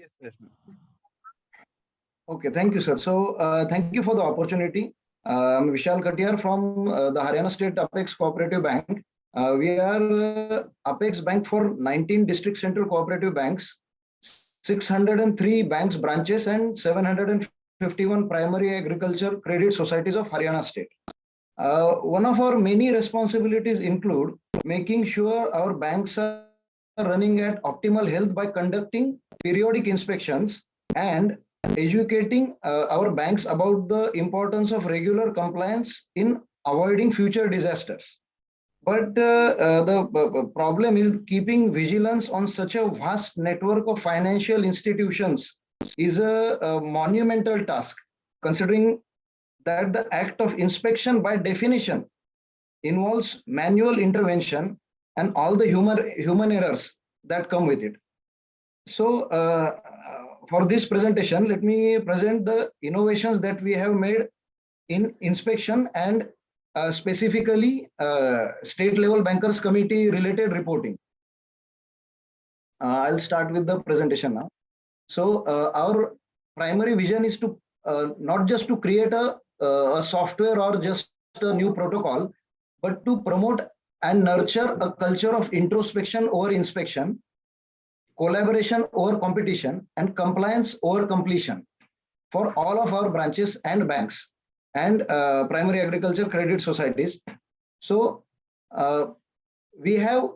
Yes, sir. Okay, thank you, sir. So, thank you for the opportunity. I'm Vishal Katiyar from the Haryana State Apex Cooperative Bank. We are Apex Bank for 19 district central cooperative banks, 603 banks branches, and 751 primary agriculture credit societies of Haryana State. One of our many responsibilities include making sure our banks are running at optimal health by conducting periodic inspections and educating our banks about the importance of regular compliance in avoiding future disasters. But the problem is keeping vigilance on such a vast network of financial institutions is a monumental task, considering that the act of inspection by definition involves manual intervention and all the human errors that come with it. So for this presentation, let me present the innovations that we have made in inspection and specifically state level bankers committee related reporting. I'll start with the presentation now. So our primary vision is to not just to create a software or just a new protocol, but to promote and nurture a culture of introspection over inspection, collaboration over competition, and compliance over completion for all of our branches and banks and primary agriculture credit societies. So we had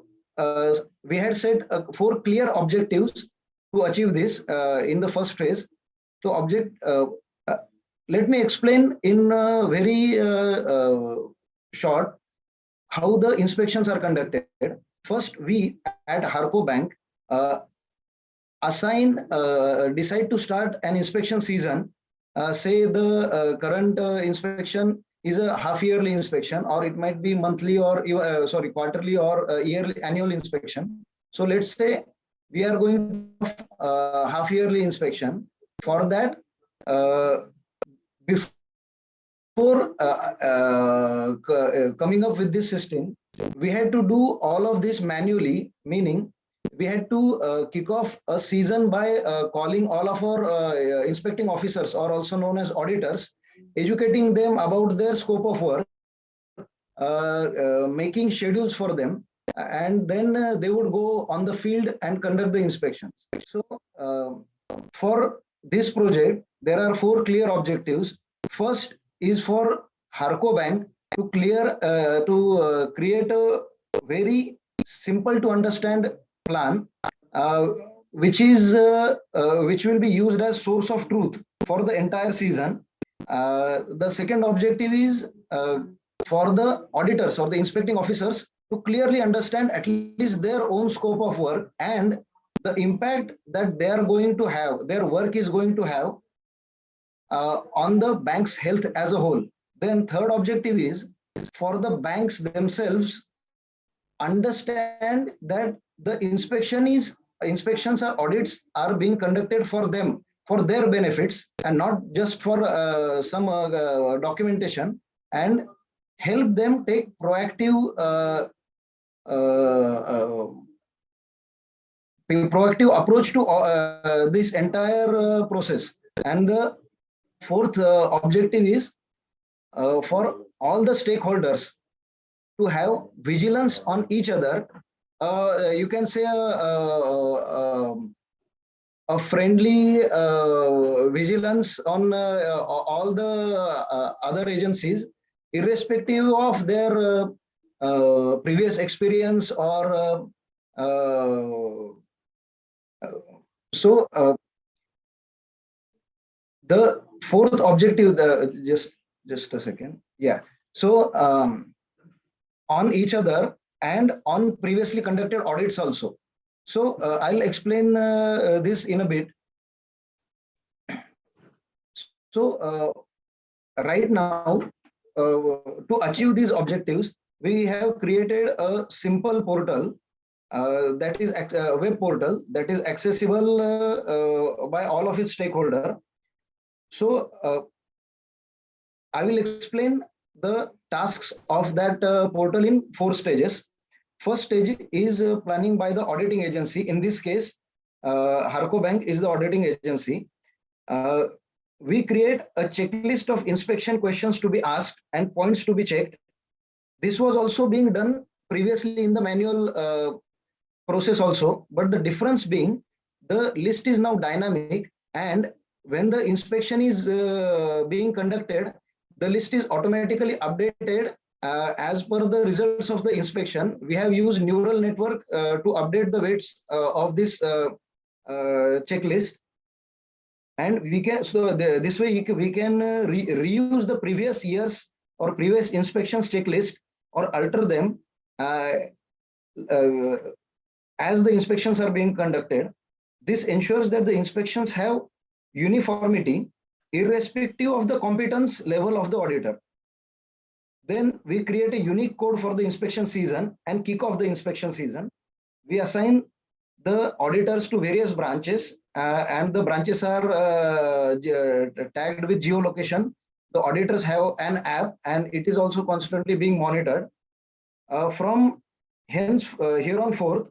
set 4 clear objectives to achieve this in the first phase. So let me explain in very short how the inspections are conducted. First, we at Harco Bank decide to start an inspection season. Say the current inspection is a half-yearly inspection, or it might be monthly or quarterly or yearly annual inspection. So let's say we are going half-yearly inspection. For that, before coming up with this system, we had to do all of this manually, meaning we had to kick off a season by calling all of our inspecting officers, or also known as auditors, educating them about their scope of work, making schedules for them, and then they would go on the field and conduct the inspections. So for this project, there are 4 clear objectives. First is for Harco Bank to create a very simple to understand plan, which will be used as source of truth for the entire season. The second objective is for the auditors or the inspecting officers to clearly understand at least their own scope of work and the impact that they are going to have, their work is going to have on the bank's health as a whole. Then third objective is for the banks themselves understand that the inspections or audits are being conducted for them, for their benefits, and not just for some documentation, and help them take proactive approach to this entire process. And the fourth objective is for all the stakeholders to have vigilance on each other. You can say a friendly vigilance on all the other agencies, irrespective of their previous experience or the fourth objective, just a second. Yeah. So on each other and on previously conducted audits also. So I'll explain this in a bit. So right now, to achieve these objectives, we have created a simple portal that is a web portal that is accessible by all of its stakeholders. So I will explain the tasks of that portal in 4 stages. First stage is planning by the auditing agency. In this case, Harco Bank is the auditing agency. We create a checklist of inspection questions to be asked and points to be checked. This was also being done previously in the manual process also, but the difference being the list is now dynamic, and when the inspection is being conducted, the list is automatically updated as per the results of the inspection. We have used neural network to update the weights of this checklist, and we can this way we can reuse the previous years or previous inspections checklist or alter them uh, as the inspections are being conducted. This ensures that the inspections have uniformity irrespective of the competence level of the auditor. Then we create a unique code for the inspection season and kick off the inspection season. We assign the auditors to various branches, and the branches are tagged with geolocation. The auditors have an app, and it is also constantly being monitored. From here on forth,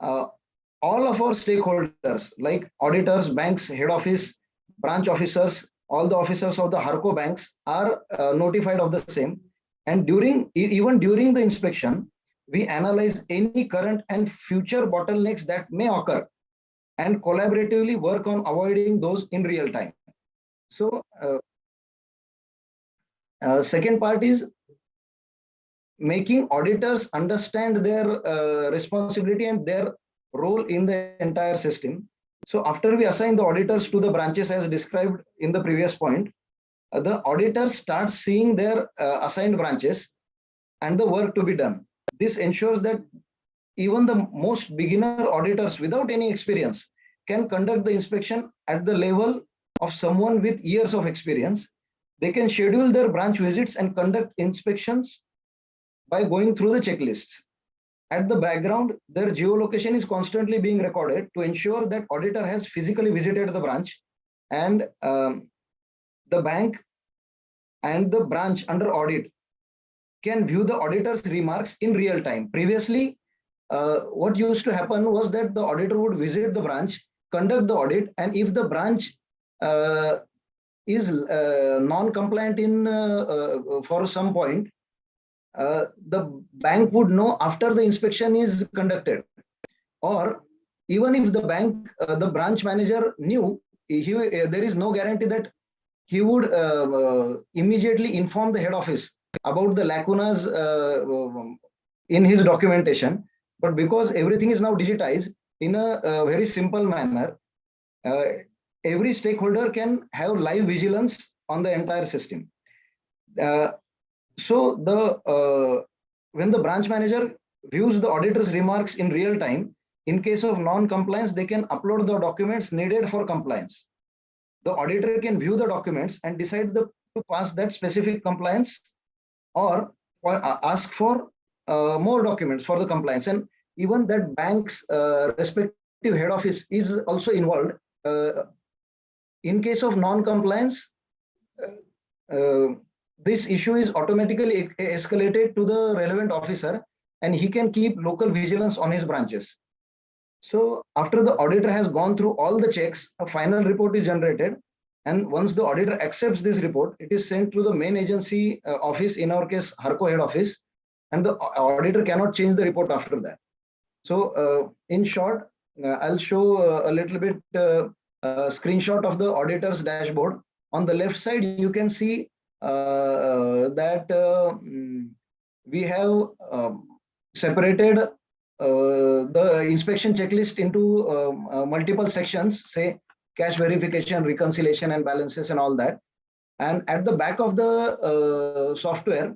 all of our stakeholders like auditors, banks, head office, branch officers, all the officers of the Harco banks are notified of the same. And even during the inspection, we analyze any current and future bottlenecks that may occur and collaboratively work on avoiding those in real time. So second part is making auditors understand their responsibility and their role in the entire system. So after we assign the auditors to the branches as described in the previous point, the auditors start seeing their assigned branches and the work to be done. This ensures that even the most beginner auditors without any experience can conduct the inspection at the level of someone with years of experience. They can schedule their branch visits and conduct inspections by going through the checklists. At the background, their geolocation is constantly being recorded to ensure that auditor has physically visited the branch, and the bank and the branch under audit can view the auditor's remarks in real time. Previously, what used to happen was that the auditor would visit the branch, conduct the audit, and if the branch is non-compliant in for some point, the bank would know after the inspection is conducted. Or even if the bank, the branch manager knew, there is no guarantee that he would immediately inform the head office about the lacunas in his documentation. But because everything is now digitized in a very simple manner, every stakeholder can have live vigilance on the entire system. So when the branch manager views the auditor's remarks in real time, in case of non-compliance, they can upload the documents needed for compliance. The auditor can view the documents and decide to pass that specific compliance or ask for more documents for the compliance. And even that bank's respective head office is also involved. In case of non-compliance, this issue is automatically escalated to the relevant officer, and he can keep local vigilance on his branches. So after the auditor has gone through all the checks, a final report is generated. And once the auditor accepts this report, it is sent to the main agency office, in our case, Harco head office, and the auditor cannot change the report after that. So in short, I'll show a little bit screenshot of the auditor's dashboard. On the left side, you can see that we have separated the inspection checklist into multiple sections, say cash verification, reconciliation and balances and all that. And at the back of the software,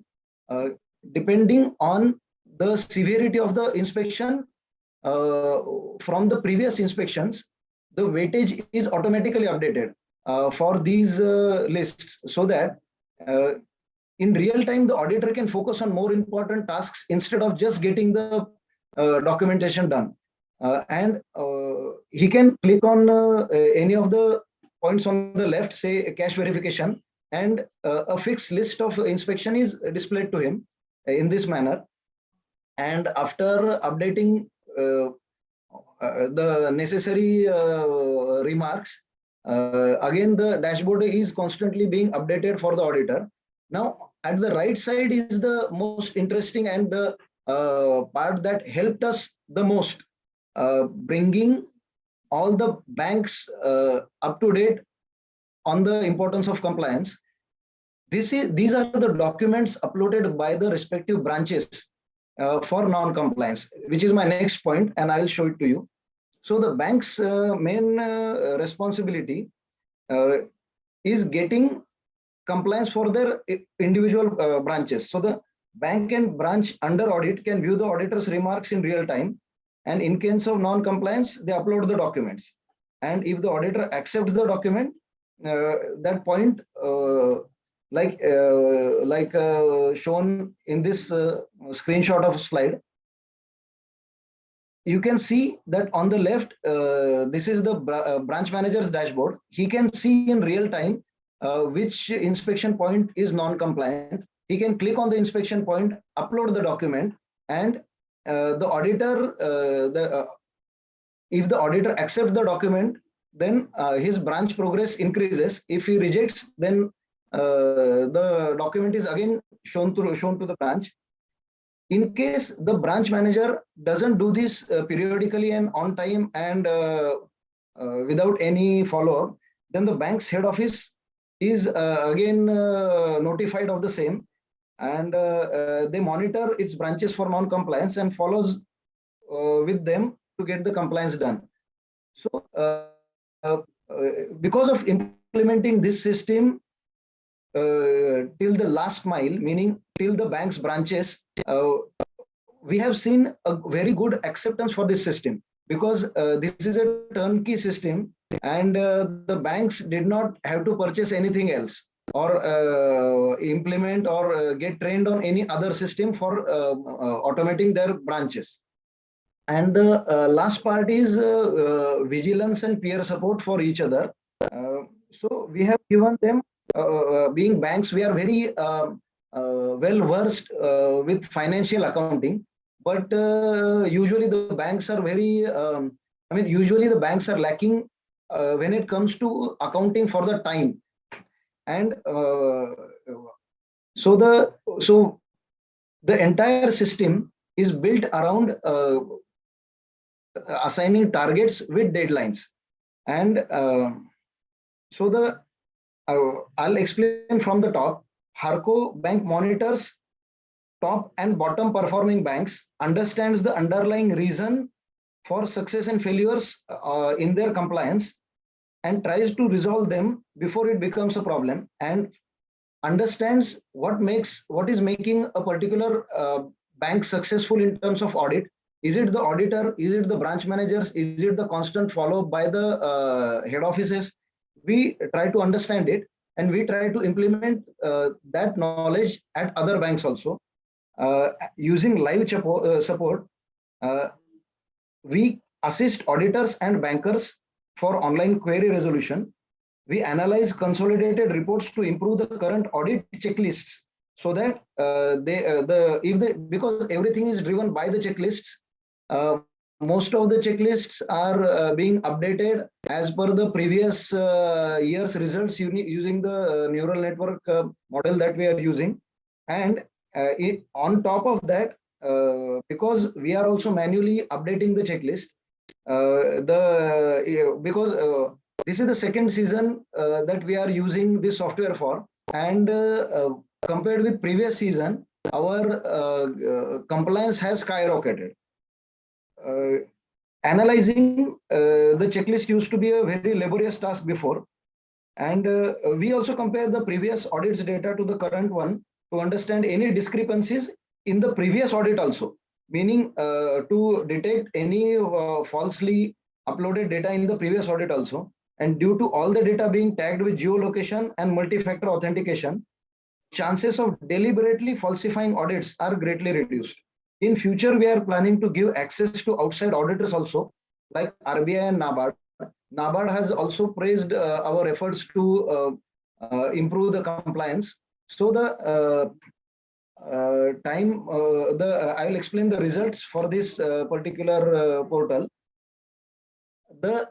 depending on the severity of the inspection from the previous inspections, the weightage is automatically updated for these lists, so that in real time, the auditor can focus on more important tasks instead of just getting the documentation done. And he can click on any of the points on the left, say cash verification, and a fixed list of inspection is displayed to him in this manner. And after updating the necessary remarks. Again, the dashboard is constantly being updated for the auditor. Now, at the right side is the most interesting and the part that helped us the most, bringing all the banks up to date on the importance of compliance. These are the documents uploaded by the respective branches for non-compliance, which is my next point, and I will show it to you. So the bank's main responsibility is getting compliance for their individual branches. So the bank and branch under audit can view the auditor's remarks in real time, and in case of non-compliance, they upload the documents. And if the auditor accepts the document, that point, shown in this screenshot of slide, you can see that on the left, this is the branch manager's dashboard. He can see in real time which inspection point is non-compliant. He can click on the inspection point, upload the document, and the auditor, if the auditor accepts the document, then his branch progress increases. If he rejects, then the document is again shown to the branch. In case the branch manager doesn't do this periodically and on time and without any follow-up, then the bank's head office is again notified of the same, and they monitor its branches for non-compliance and follows with them to get the compliance done. So because of implementing this system till the last mile, meaning till the bank's branches, we have seen a very good acceptance for this system, because this is a turnkey system, and the banks did not have to purchase anything else or implement or get trained on any other system for automating their branches. And the last part is vigilance and peer support for each other. So we have given them, being banks, we are very well versed with financial accounting, but usually the banks are very, usually the banks are lacking when it comes to accounting for the time. And so the entire system is built around assigning targets with deadlines. And I'll explain from the top. Harco Bank monitors top and bottom performing banks, understands the underlying reason for success and failures in their compliance, and tries to resolve them before it becomes a problem, and understands what is making a particular bank successful in terms of audit. Is it the auditor? Is it the branch managers? Is it the constant follow-up by the head offices? We try to understand it, and we try to implement that knowledge at other banks also. Using live support, we assist auditors and bankers for online query resolution. We analyze consolidated reports to improve the current audit checklists, so that because everything is driven by the checklists. Most of the checklists are being updated as per the previous year's results using the neural network model that we are using. And on top of that, because we are also manually updating the checklist, because this is the second season that we are using this software for, and compared with previous season, our compliance has skyrocketed. Analyzing the checklist used to be a very laborious task before, and we also compare the previous audits data to the current one to understand any discrepancies in the previous audit also, meaning to detect any falsely uploaded data in the previous audit also. And due to all the data being tagged with geolocation and multi-factor authentication, chances of deliberately falsifying audits are greatly reduced. In future, we are planning to give access to outside auditors also, like RBI and NABARD. NABARD has also praised our efforts to improve the compliance. So I'll explain the results for this particular portal. the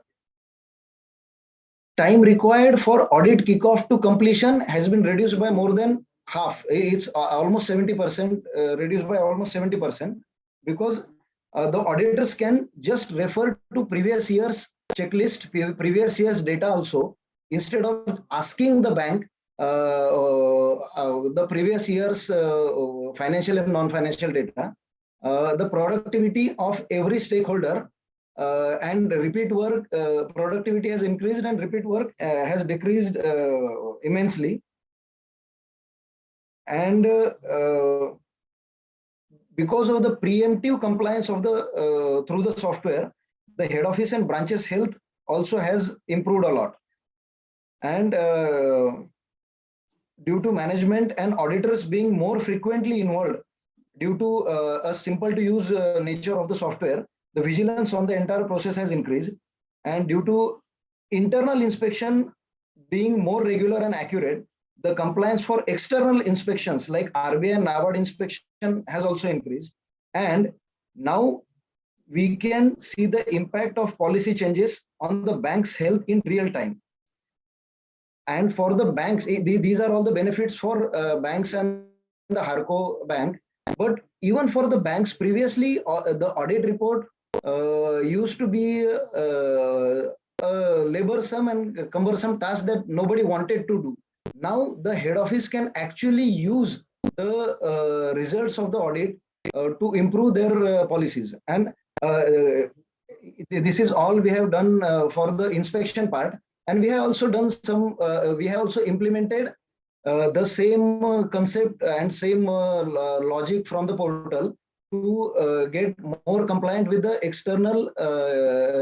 time required for audit kickoff to completion has been reduced by more than half. It's almost 70%, reduced by almost 70%, because the auditors can just refer to previous year's checklist, previous year's data also, instead of asking the bank the previous year's financial and non-financial data. The productivity of every stakeholder and repeat work productivity has increased, and repeat work has decreased immensely. And because of the preemptive compliance of the through the software, the head office and branches health also has improved a lot. And due to management and auditors being more frequently involved, due to a simple to use nature of the software, the vigilance on the entire process has increased. And due to internal inspection being more regular and accurate, the compliance for external inspections like RBI and NABARD inspection has also increased. And now we can see the impact of policy changes on the bank's health in real time. And for the banks, these are all the benefits for banks and the Harco bank. But even for the banks, previously the audit report used to be a laborsome and cumbersome task that nobody wanted to do. Now the head office can actually use the results of the audit to improve their policies. And this is all we have done for the inspection part. And we have also done some, we have also implemented the same concept and same logic from the portal to get more compliant with the external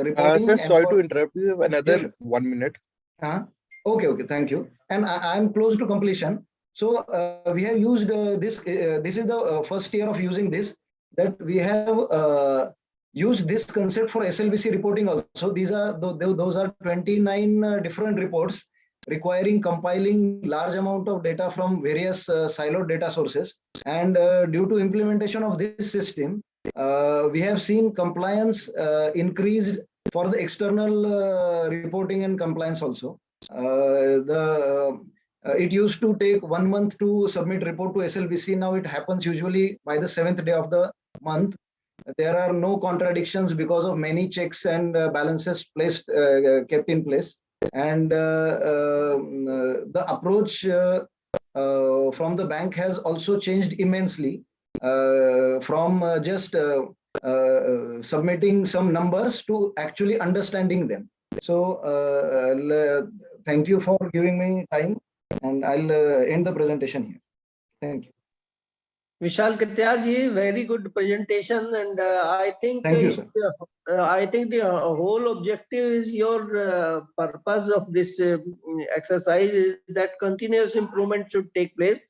reporting. Sir, sorry to interrupt you. You have another 1 minute. Okay, thank you. And I'm close to completion. So we have used this. This is the first year of using this, that we have used this concept for SLBC reporting also. These are those are 29 different reports requiring compiling large amount of data from various siloed data sources. And due to implementation of this system, we have seen compliance increased for the external reporting and compliance also. It used to take 1 month to submit report to SLBC. Now it happens usually by the 7th day of the month. There are no contradictions because of many checks and balances placed kept in place. And the approach from the bank has also changed immensely from just submitting some numbers to actually understanding them. So thank you for giving me time, and I'll end the presentation here. Thank you. Vishal Katiyar ji, very good presentation, and I think thank you, sir. I think the whole objective is your purpose of this exercise is that continuous improvement should take place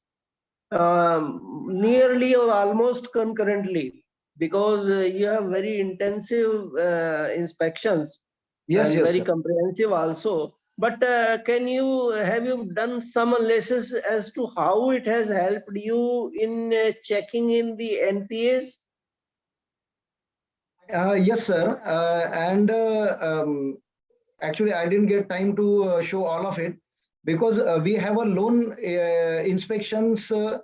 nearly or almost concurrently, because you have very intensive inspections. Yes, very sir. comprehensive also. But have you done some analysis as to how it has helped you in checking in the NPAs? Yes, sir. And actually, I didn't get time to show all of it, because we have a loan inspections also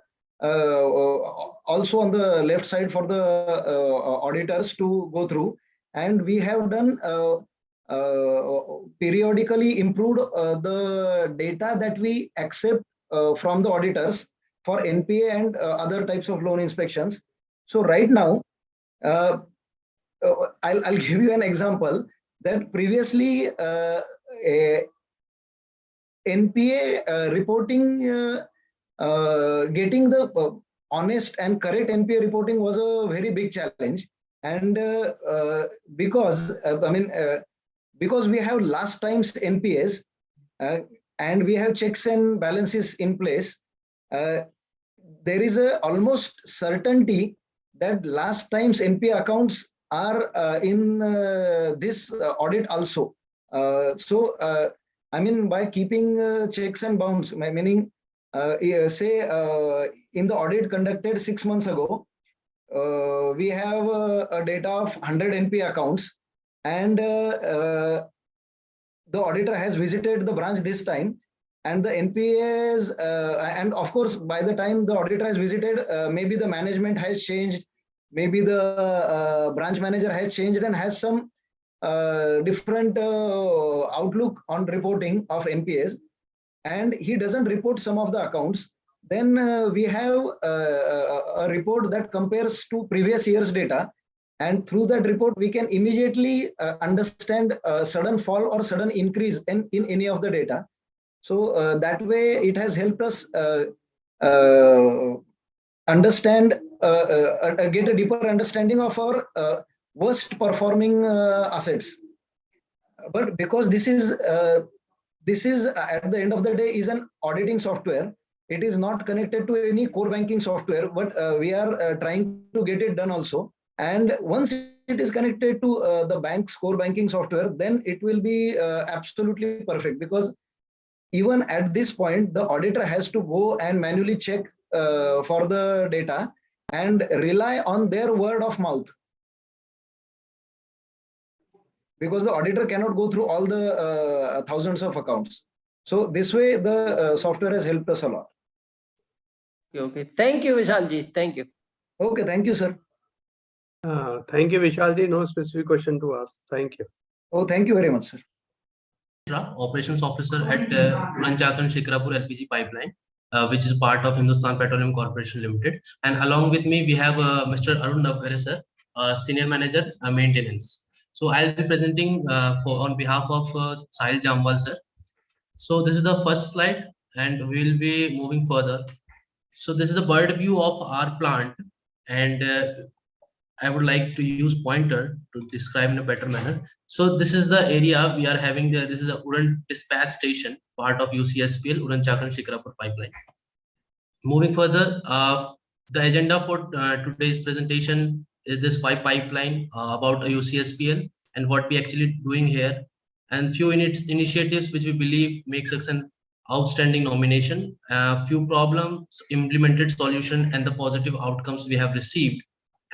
on the left side for the auditors to go through. And we have done periodically improved the data that we accept from the auditors for NPA and other types of loan inspections. So right now, I'll give you an example that previously NPA reporting, getting the honest and correct NPA reporting was a very big challenge. And because because we have last time's NPAs and we have checks and balances in place, there is a almost certainty that last time's NPA accounts are in this audit also. So by keeping checks and bounds, meaning say in the audit conducted 6 months ago, we have a data of 100 NPA accounts. and the auditor has visited the branch this time, and the NPAs, and of course, by the time the auditor has visited, maybe the management has changed, maybe the branch manager has changed and has some different outlook on reporting of NPAs, and he doesn't report some of the accounts. Then we have a report that compares to previous year's data, and through that report we can immediately understand a sudden fall or sudden increase in any of the data. So that way it has helped us understand, get a deeper understanding of our worst performing assets. But because this is at the end of the day is an auditing software, it is not connected to any core banking software, but we are trying to get it done also. And once it is connected to the bank's core banking software, then it will be absolutely perfect, because even at this point, the auditor has to go and manually check for the data and rely on their word of mouth, because the auditor cannot go through all the thousands of accounts. So this way, the software has helped us a lot. Okay. Thank you, Vishalji. Thank you. Okay. Thank you, sir. Thank you, Vishalji. No specific question to ask. Thank you. Oh, thank you very much, sir. Operations Officer at Uran Shikrapur LPG Pipeline, which is part of Hindustan Petroleum Corporation Limited. And along with me, we have Mr. Arun Navgare, sir, Senior Manager, Maintenance. So I'll be presenting on behalf of Sahil Jamwal, sir. So this is the first slide, and we'll be moving further. So this is a bird view of our plant, and I would like to use pointer to describe in a better manner. So this is the area we are having there. This is a Uran dispatch station, part of UCSPL, Uran Shikrapur pipeline. Moving further, the agenda for today's presentation is this pipeline about a UCSPL and what we actually doing here, and few initiatives which we believe makes us an outstanding nomination, few problems, implemented solution, and the positive outcomes we have received.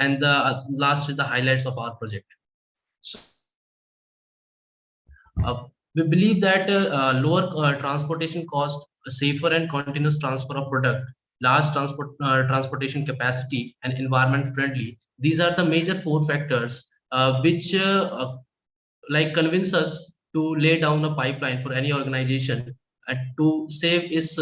And the last is the highlights of our project. So, we believe that lower transportation cost, a safer and continuous transfer of product, large transportation capacity, and environment friendly. These are the major 4 factors which like convince us to lay down a pipeline for any organization to save its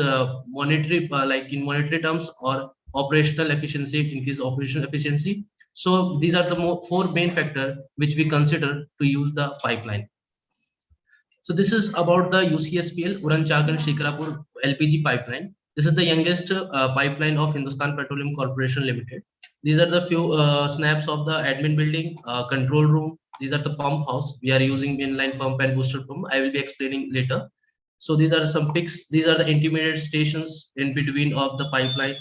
monetary, like in monetary terms, or operational efficiency, increase operational efficiency. So these are the 4 main factors which we consider to use the pipeline. So this is about the UCSPL, Uran Shikrapur LPG pipeline. This is the youngest pipeline of Hindustan Petroleum Corporation Limited. These are the few snaps of the admin building, control room. These are the pump house. We are using inline pump and booster pump. I will be explaining later. So these are some pics. These are the intermediate stations in between of the pipeline.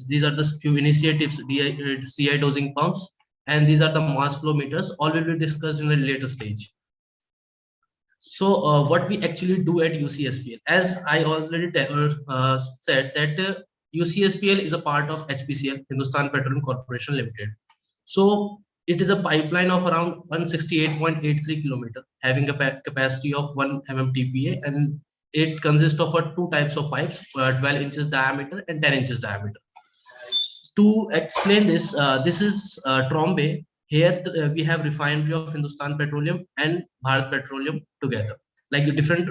These are the few initiatives, CI dosing pumps, and these are the mass flow meters. All will be discussed in a later stage. So what we actually do at UCSPL, as I already said, that UCSPL is a part of HPCL, Hindustan Petroleum Corporation Limited. So it is a pipeline of around 168.83 kilometers, having a capacity of 1 mmTPA, and it consists of 2 types of pipes, 12 inches diameter and 10 inches diameter. To explain this, this is Trombay. Here we have refinery of Hindustan Petroleum and Bharat Petroleum together, like different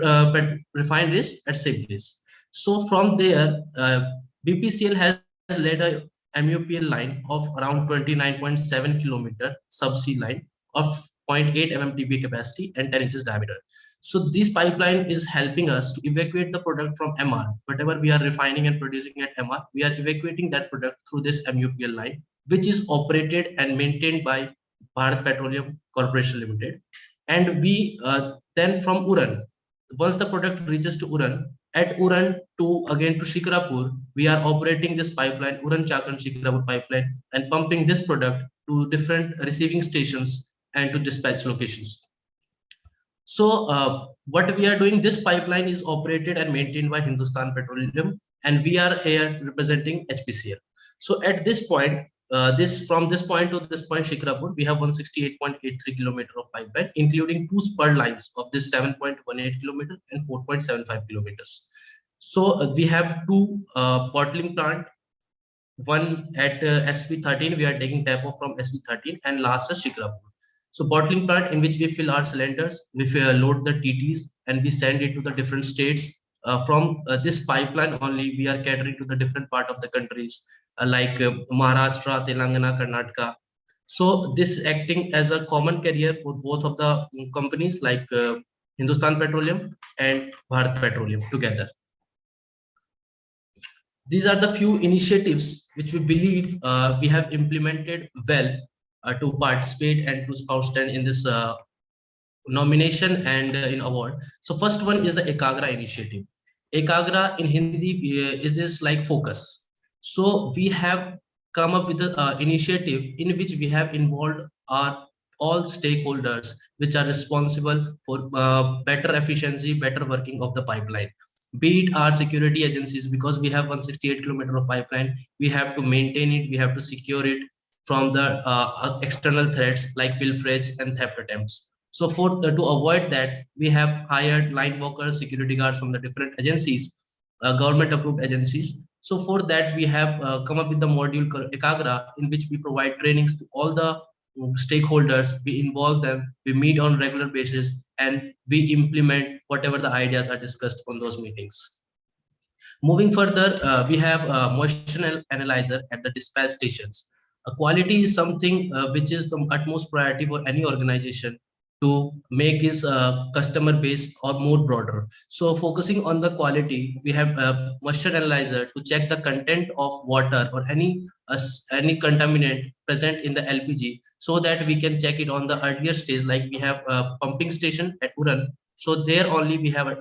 refineries at same place. So from there, BPCL has laid a MUPL line of around 29.7 kilometer subsea line of 0.8 mmTP capacity and 10 inches diameter. So this pipeline is helping us to evacuate the product from MR. Whatever we are refining and producing at MR, we are evacuating that product through this MUPL line, which is operated and maintained by Bharat Petroleum Corporation Limited. And we then from Uran, once the product reaches to Uran, at Uran to Shikrapur, we are operating this pipeline, Uran Shikrapur pipeline, and pumping this product to different receiving stations and to dispatch locations. So what we are doing, this pipeline is operated and maintained by Hindustan Petroleum, and we are here representing HPCL. So at this point, from this point to this point, Shikrapur, we have 168.83 kilometer of pipeline, including 2 spur lines of this 7.18 kilometer and 4.75 kilometers. So we have 2 bottling plant, one at SV13, we are taking tap off from SV13, and last is Shikrapur. So bottling plant in which we fill our cylinders, we load the TTs, and we send it to the different states. From this pipeline only, we are catering to the different part of the countries like Maharashtra, Telangana, Karnataka. So this acting as a common carrier for both of the companies like Hindustan Petroleum and Bharat Petroleum together. These are the few initiatives which we believe we have implemented well to participate and to outstand in this nomination and in award. So first one is the Ekagra initiative. Ekagra in Hindi is this like focus. So we have come up with an initiative in which we have involved our all stakeholders which are responsible for better efficiency, better working of the pipeline. Be it our security agencies, because we have 168 kilometer of pipeline, we have to maintain it, we have to secure it from the external threats like pilferage and theft attempts. So to avoid that, we have hired line workers, security guards from the different agencies, government approved agencies. So for that, we have come up with the module called Ekagra, in which we provide trainings to all the stakeholders, we involve them, we meet on regular basis, and we implement whatever the ideas are discussed on those meetings. Moving further, we have a moisture analyzer at the dispatch stations. Quality is something which is the utmost priority for any organization to make his customer base or more broader. So focusing on the quality, we have a moisture analyzer to check the content of water or any contaminant present in the LPG, so that we can check it on the earlier stage. Like we have a pumping station at Uran, so there only we have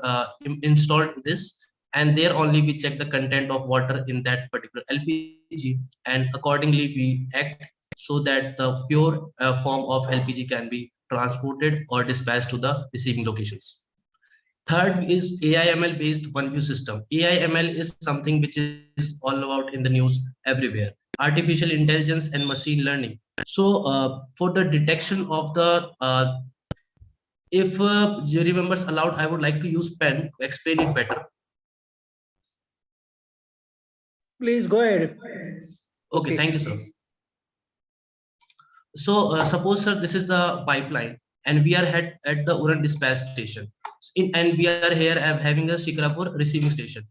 installed this, and there only we check the content of water in that particular LPG, and accordingly we act so that the pure form of LPG can be transported or dispatched to the receiving locations. Third is AI/ML based OneView system. AI/ML is something which is all about in the news everywhere. Artificial intelligence and machine learning. So for the detection of the, if jury members allowed, I would like to use pen to explain it better. Please go ahead. Okay, thank you, sir. So suppose, sir, this is the pipeline, and we are at the Uran dispatch station, and we are here having a Shikrapur receiving station.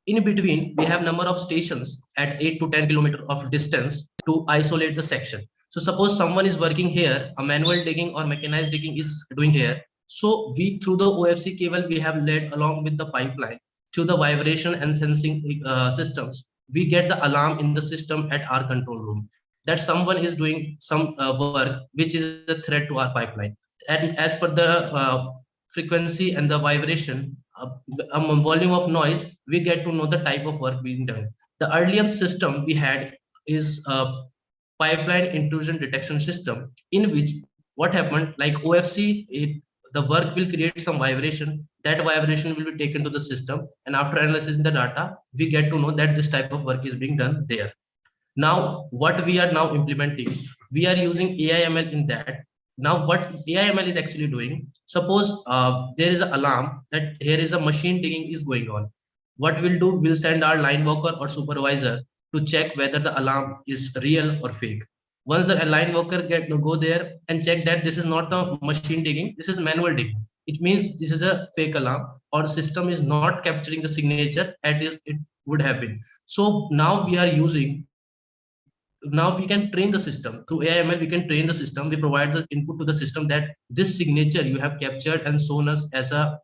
In between, we have number of stations at 8 to 10 kilometers of distance to isolate the section. So suppose someone is working here, a manual digging or mechanized digging is doing here. So we, through the OFC cable, we have led along with the pipeline through the vibration and sensing systems. We get the alarm in the system at our control room that someone is doing some work which is a threat to our pipeline. And as per the frequency and the vibration, volume of noise, we get to know the type of work being done. The earlier system we had is a pipeline intrusion detection system, in which what happened, like OFC, the work will create some vibration. That vibration will be taken to the system, and after analyzing the data, we get to know that this type of work is being done there. Now, what we are now implementing, we are using AI/ML in that. Now, what AI/ML is actually doing, suppose there is an alarm that here is a machine digging is going on. What we'll do, we'll send our line worker or supervisor to check whether the alarm is real or fake. Once the line worker go there and check that this is not the machine digging, this is manual digging. It means this is a fake alarm, or system is not capturing the signature as it would have been. So now we are using, now we can train the system through AI/ML. We can train the system. We provide the input to the system that this signature you have captured and shown us as a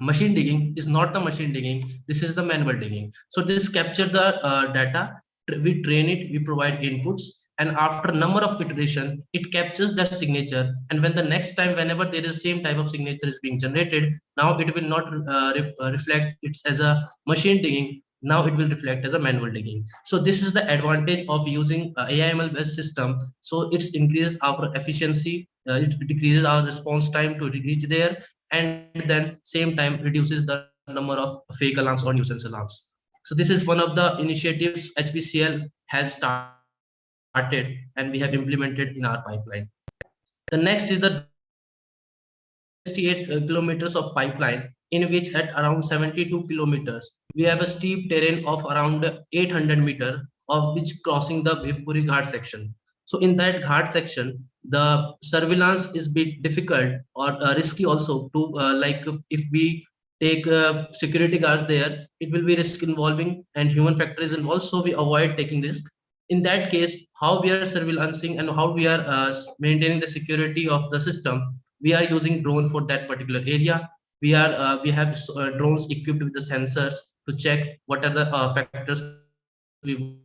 machine digging is not the machine digging. This is the manual digging. So this capture the data. We train it. We provide inputs, and after number of iteration, it captures that signature. And when the next time, whenever there is same type of signature is being generated, now it will not reflect it as a machine digging. Now it will reflect as a manual digging. So this is the advantage of using AI/ML based system. So it increases our efficiency, it decreases our response time to reach there, and then same time reduces the number of fake alarms or nuisance alarms. So this is one of the initiatives HPCL has started and we have implemented in our pipeline. The next is the 68 kilometers of pipeline, in which at around 72 kilometers, we have a steep terrain of around 800 meters, of which crossing the Bhivpuri Ghat section. So in that Ghat section, the surveillance is bit difficult or risky also to like if we take security guards there, it will be risk involving and human factor is involved. So we avoid taking risk. In that case, how we are surveillancing and how we are maintaining the security of the system, we are using drone for that particular area. We have drones equipped with the sensors to check what are the factors we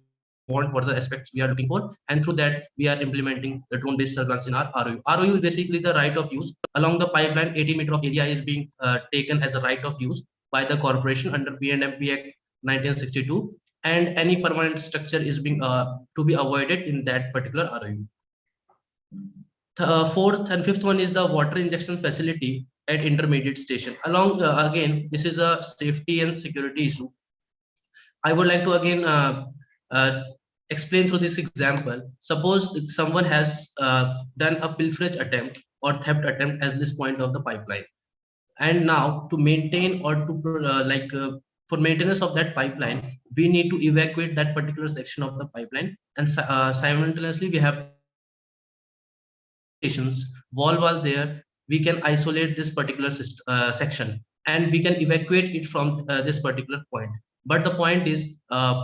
want, what are the aspects we are looking for, and through that we are implementing the drone based surveillance in our ROU. ROU is basically the right of use. Along the pipeline, 80 meters of area is being taken as a right of use by the corporation under P&MP Act 1962, and any permanent structure is being to be avoided in that particular ROU. Fourth and fifth one is the water injection facility at intermediate station. Along again, this is a safety and security issue. I would like to again explain through this example. suppose someone has done a pilferage attempt or theft attempt at this point of the pipeline, and now to maintain or to for maintenance of that pipeline, we need to evacuate that particular section of the pipeline, and simultaneously we have wall there, we can isolate this particular section and we can evacuate it from this particular point. But the point is,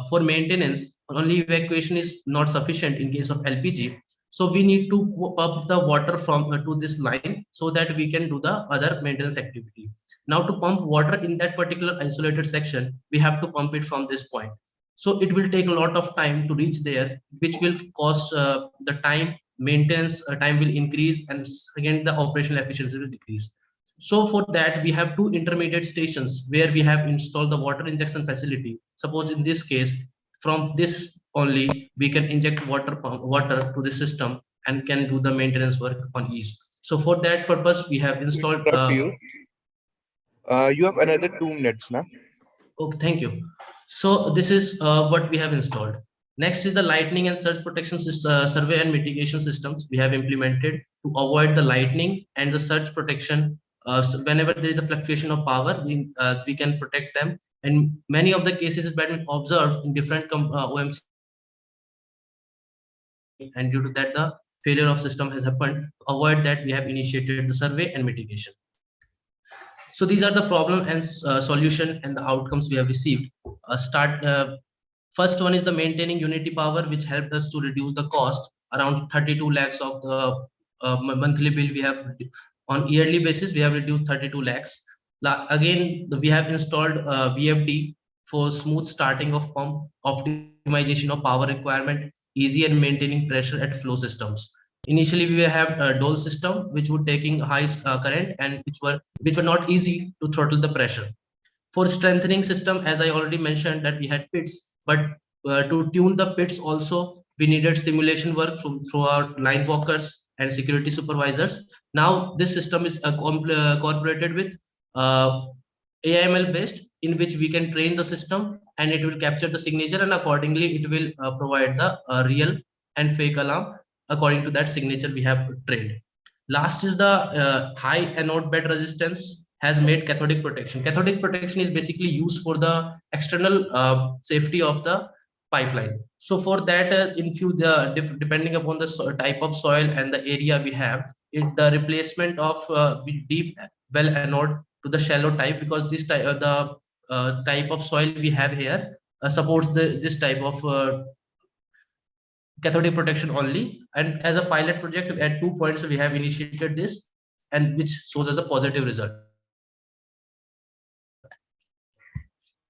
for maintenance, only evacuation is not sufficient in case of LPG. So we need to pump the water from to this line so that we can do the other maintenance activity. Now to pump water in that particular isolated section, we have to pump it from this point. So it will take a lot of time to reach there, which will cost the time, maintenance time will increase, and again the operational efficiency will decrease. So for that, we have two intermediate stations where we have installed the water injection facility. Suppose in this case, from this only we can inject water to the system and can do the maintenance work on ease. So for that purpose, we have installed. You have another 2 minutes now. Okay, thank you. So this is what we have installed. Next is the lightning and surge protection survey and mitigation systems we have implemented to avoid the lightning and the surge protection. So whenever there is a fluctuation of power, we can protect them. And many of the cases has been observed in different OMC, and due to that the failure of system has happened. To avoid that, we have initiated the survey and mitigation. So these are the problem and solution and the outcomes we have received. First one is the maintaining unity power, which helped us to reduce the cost. Around 32 lakhs of the monthly bill we have on yearly basis, we have reduced 32 lakhs. Again, we have installed VFD for smooth starting of pump, optimization of power requirement, easy and maintaining pressure at flow systems. Initially, we have a dole system which would taking high current and which were not easy to throttle the pressure. For strengthening system, as I already mentioned, that we had pits, but to tune the pits also we needed simulation work through our line walkers and security supervisors. Now this system is incorporated with AIML based, in which we can train the system and it will capture the signature, and accordingly it will provide the real and fake alarm according to that signature we have trained. Last is the high anode bed resistance has made cathodic protection. Cathodic protection is basically used for the external safety of the pipeline. So for that, depending upon the type of soil and the area we have, the replacement of deep well anode to the shallow type, because this type type of soil we have here supports this type of cathodic protection only. And as a pilot project at 2 points we have initiated this, and which shows as a positive result.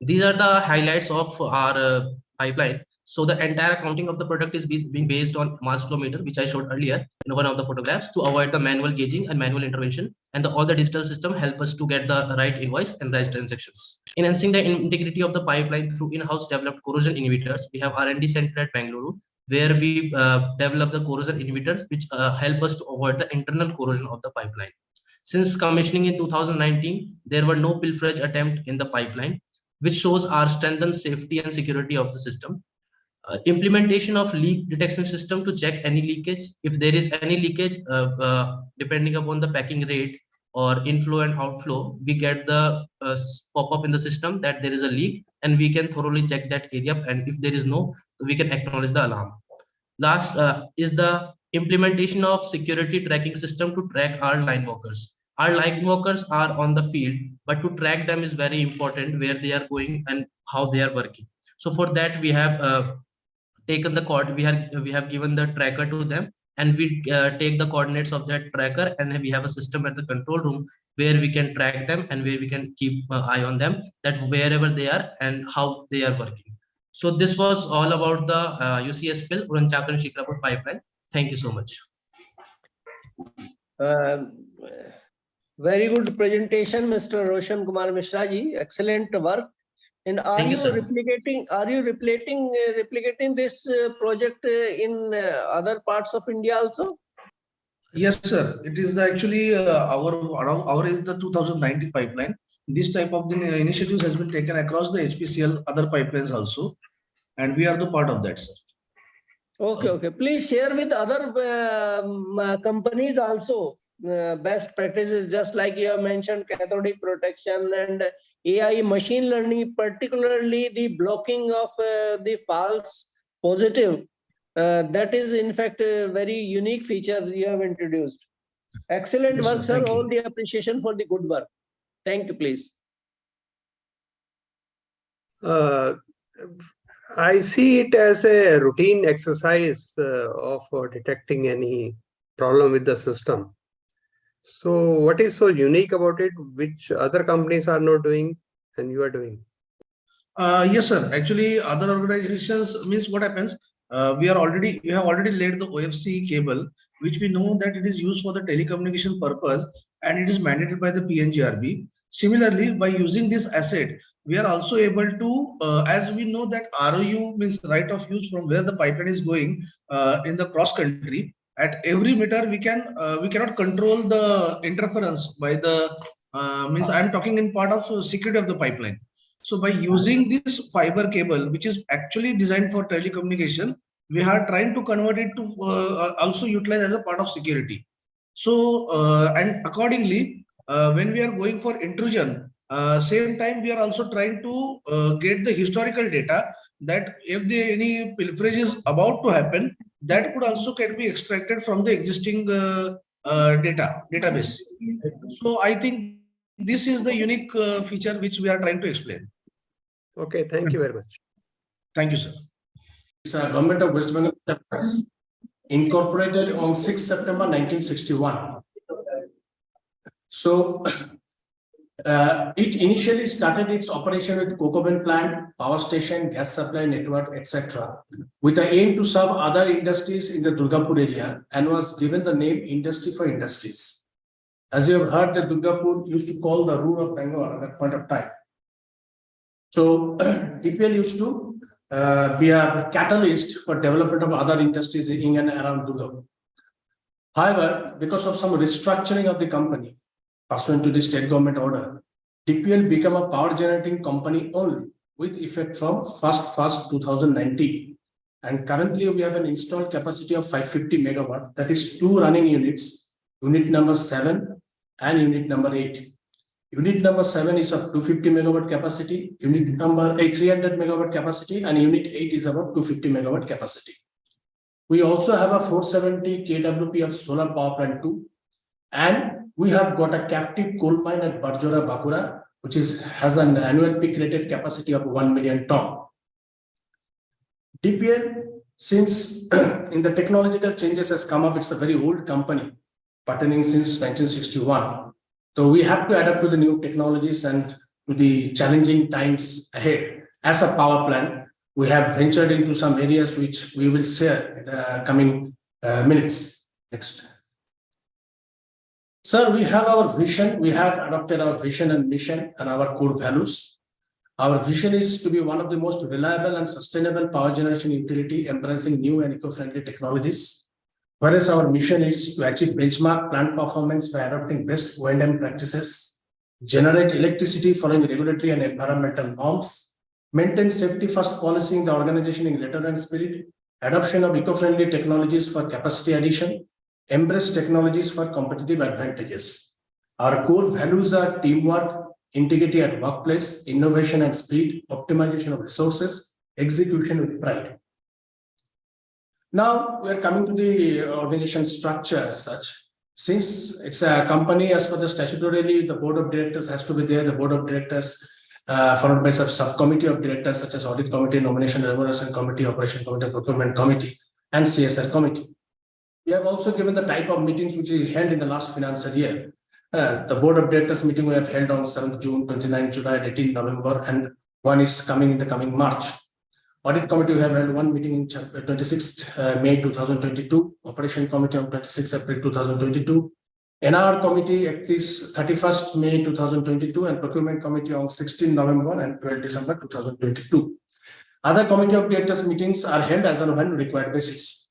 These are the highlights of our pipeline. So the entire accounting of the product is being based on mass flow meter, which I showed earlier in one of the photographs, to avoid the manual gauging and manual intervention. And all the digital system help us to get the right invoice and right transactions. Enhancing the integrity of the pipeline through in-house developed corrosion inhibitors, we have R&D center at Bangalore, where we develop the corrosion inhibitors which help us to avoid the internal corrosion of the pipeline. Since commissioning in 2019, there were no pilferage attempt in the pipeline. which shows our strengthened safety and security of the system. Implementation of leak detection system to check any leakage. If there is any leakage, depending upon the packing rate or inflow and outflow, we get the pop-up in the system that there is a leak, and we can thoroughly check that area, and if there is no, we can acknowledge the alarm. Last is the implementation of security tracking system to track our line workers. Our line workers are on the field, but to track them is very important, where they are going and how they are working. So for that, we have taken the we have given the tracker to them, and we take the coordinates of that tracker, and we have a system at the control room where we can track them and where we can keep an eye on them, that wherever they are and how they are working. So this was all about the UCSPL Uran Chakran Shikrapur pipeline. Thank you so much. Very good presentation, Mr. Roshan Kumar Mishra ji. Excellent work. And are Thank you, you sir. replicating? Are you replicating this project in other parts of India also? Yes, sir. It is actually our is the 2019 pipeline. This type of the initiatives has been taken across the HPCL other pipelines also, and we are the part of that, sir. Okay, okay. Please share with other companies also best practices, just like you have mentioned cathodic protection and AI machine learning, particularly the blocking of the false positive. That is in fact a very unique feature you have introduced. Excellent Yes, work, sir. sir. Thank you. All the appreciation for the good work. Thank you, please. I see it as a routine exercise of detecting any problem with the system. So what is so unique about it, which other companies are not doing and you are doing? Yes, sir. Actually, other organizations means what happens. We have already laid the OFC cable, which we know that it is used for the telecommunication purpose, and it is mandated by the PNGRB. Similarly, by using this asset, we are also able to, as we know that ROU means right of use from where the pipeline is going in the cross country. At every meter, we cannot control the interference by the means I am talking in part of security of the pipeline. So by using this fiber cable, which is actually designed for telecommunication, we are trying to convert it to also utilize as a part of security. So and accordingly, when we are going for intrusion, same time we are also trying to get the historical data that if any pilferage is about to happen, that could also can be extracted from the existing database. So I think this is the unique feature which we are trying to explain. Okay, thank you very much. Thank you, sir. It's a Government of West Bengal enterprise incorporated on 6 September 1961. So it initially started its operation with coke oven plant, power station, gas supply network, etc., with the aim to serve other industries in the Durgapur area, and was given the name Industry for Industries. As you have heard, that Durgapur used to call the Ruhr of Bengal at that point of time. So DPL used to be a catalyst for development of other industries in and around Durgapur. However, because of some restructuring of the company pursuant to the state government order, DPL became a power generating company only with effect from 1st 2019. And currently we have an installed capacity of 550 megawatt, that is 2 running units, unit number 7 and unit number 8. Unit number 7 is of 250 megawatt capacity, unit number 8 300 megawatt capacity, and unit 8 is about 250 megawatt capacity. We also have a 470 kWp of solar power plant 2, and we have got a captive coal mine at Barjora, Bakura, which has an annual peak rated capacity of 1 million ton. DPL, since in the technological changes has come up, it's a very old company, patterning since 1961. So we have to adapt to the new technologies and to the challenging times ahead. As a power plant, we have ventured into some areas which we will share in the coming minutes. Next. Sir, we have our vision. We have adopted our vision and mission and our core values. Our vision is to be one of the most reliable and sustainable power generation utility embracing new and eco-friendly technologies. Whereas our mission is to achieve benchmark plant performance by adopting best O&M practices, generate electricity following regulatory and environmental norms, maintain safety first policy in the organization in letter and spirit, adoption of eco-friendly technologies for capacity addition, embrace technologies for competitive advantages. Our core values are teamwork, integrity at workplace, innovation and speed, optimization of resources, execution with pride. Now we are coming to the organization structure as such. Since it's a company, as per the statutorily, the board of directors has to be there. The board of directors followed by subcommittee of directors such as audit committee, nomination and remuneration committee, operation committee, procurement committee, and CSR committee. We have also given the type of meetings which we held in the last financial year. The board of directors meeting we have held on 7th June, 29th July, and 18th November, and one is coming in the coming March. Audit committee we have held one meeting in 26th May 2022, operation committee on 26th April 2022, NR committee at this 31st May 2022, and procurement committee on 16 November and 12 December 2022. Other committee of directors meetings are held as and when required basis.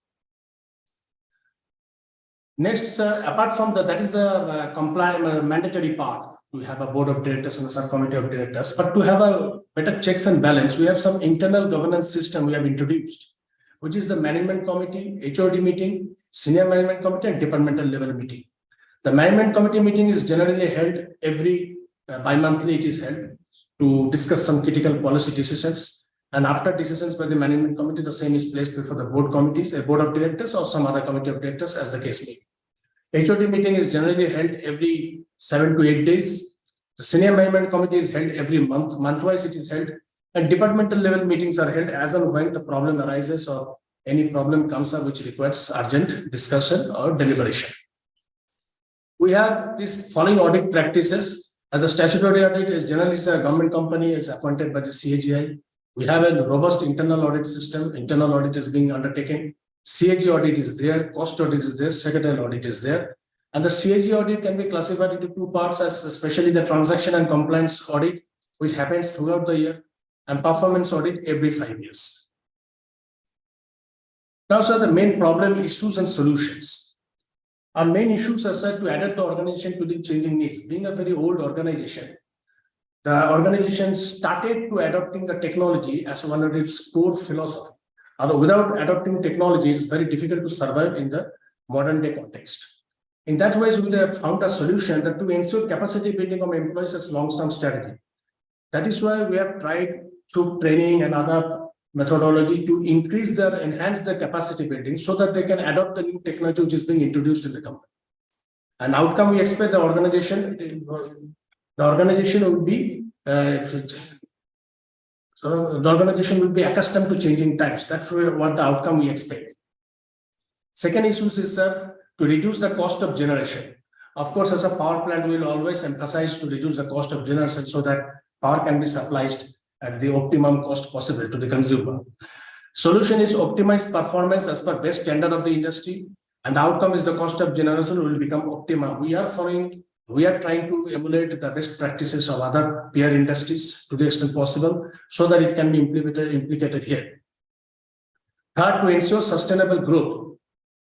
Next, apart from that is the compliant mandatory part. We have a board of directors and a subcommittee of directors, but to have a better checks and balance, we have some internal governance system we have introduced, which is the management committee, HOD meeting, senior management committee, and departmental level meeting. The management committee meeting is generally held every bi-monthly. It is held to discuss some critical policy decisions, and after decisions by the management committee, the same is placed before the board committees, a board of directors, or some other committee of directors, as the case may be. HOD meeting is generally held every 7 to 8 days. The senior management committee is held every month. Monthwise it is held, and departmental level meetings are held as and when the problem arises or any problem comes up which requires urgent discussion or deliberation. We have these following audit practices. As the statutory audit is generally a government company is appointed by the CAGI. We have a robust internal audit system. Internal audit is being undertaken. CAG audit is there, cost audit is there, secretarial audit is there. And the CAG audit can be classified into two parts, as especially the transaction and compliance audit, which happens throughout the year, and performance audit every 5 years. Now, sir, the main problem, issues and solutions. Our main issues are said to adapt the organization to the changing needs. Being a very old organization, the organization started to adopting the technology as one of its core philosophy. Although without adopting technology, it's very difficult to survive in the modern day context. In that way, we have found a solution that to ensure capacity building of employees as long-term strategy. That is why we have tried through training and other methodology to enhance their capacity building so that they can adopt the new technology which is being introduced in the company. An outcome we expect the organization will be accustomed to changing times. That's what the outcome we expect. Second issue is to reduce the cost of generation. Of course, as a power plant, we will always emphasize to reduce the cost of generation so that power can be supplied at the optimum cost possible to the consumer. Solution is optimized performance as per best standard of the industry, and the outcome is the cost of generation will become optimum. We are trying to emulate the best practices of other peer industries to the extent possible so that it can be implicated here. Third, to ensure sustainable growth,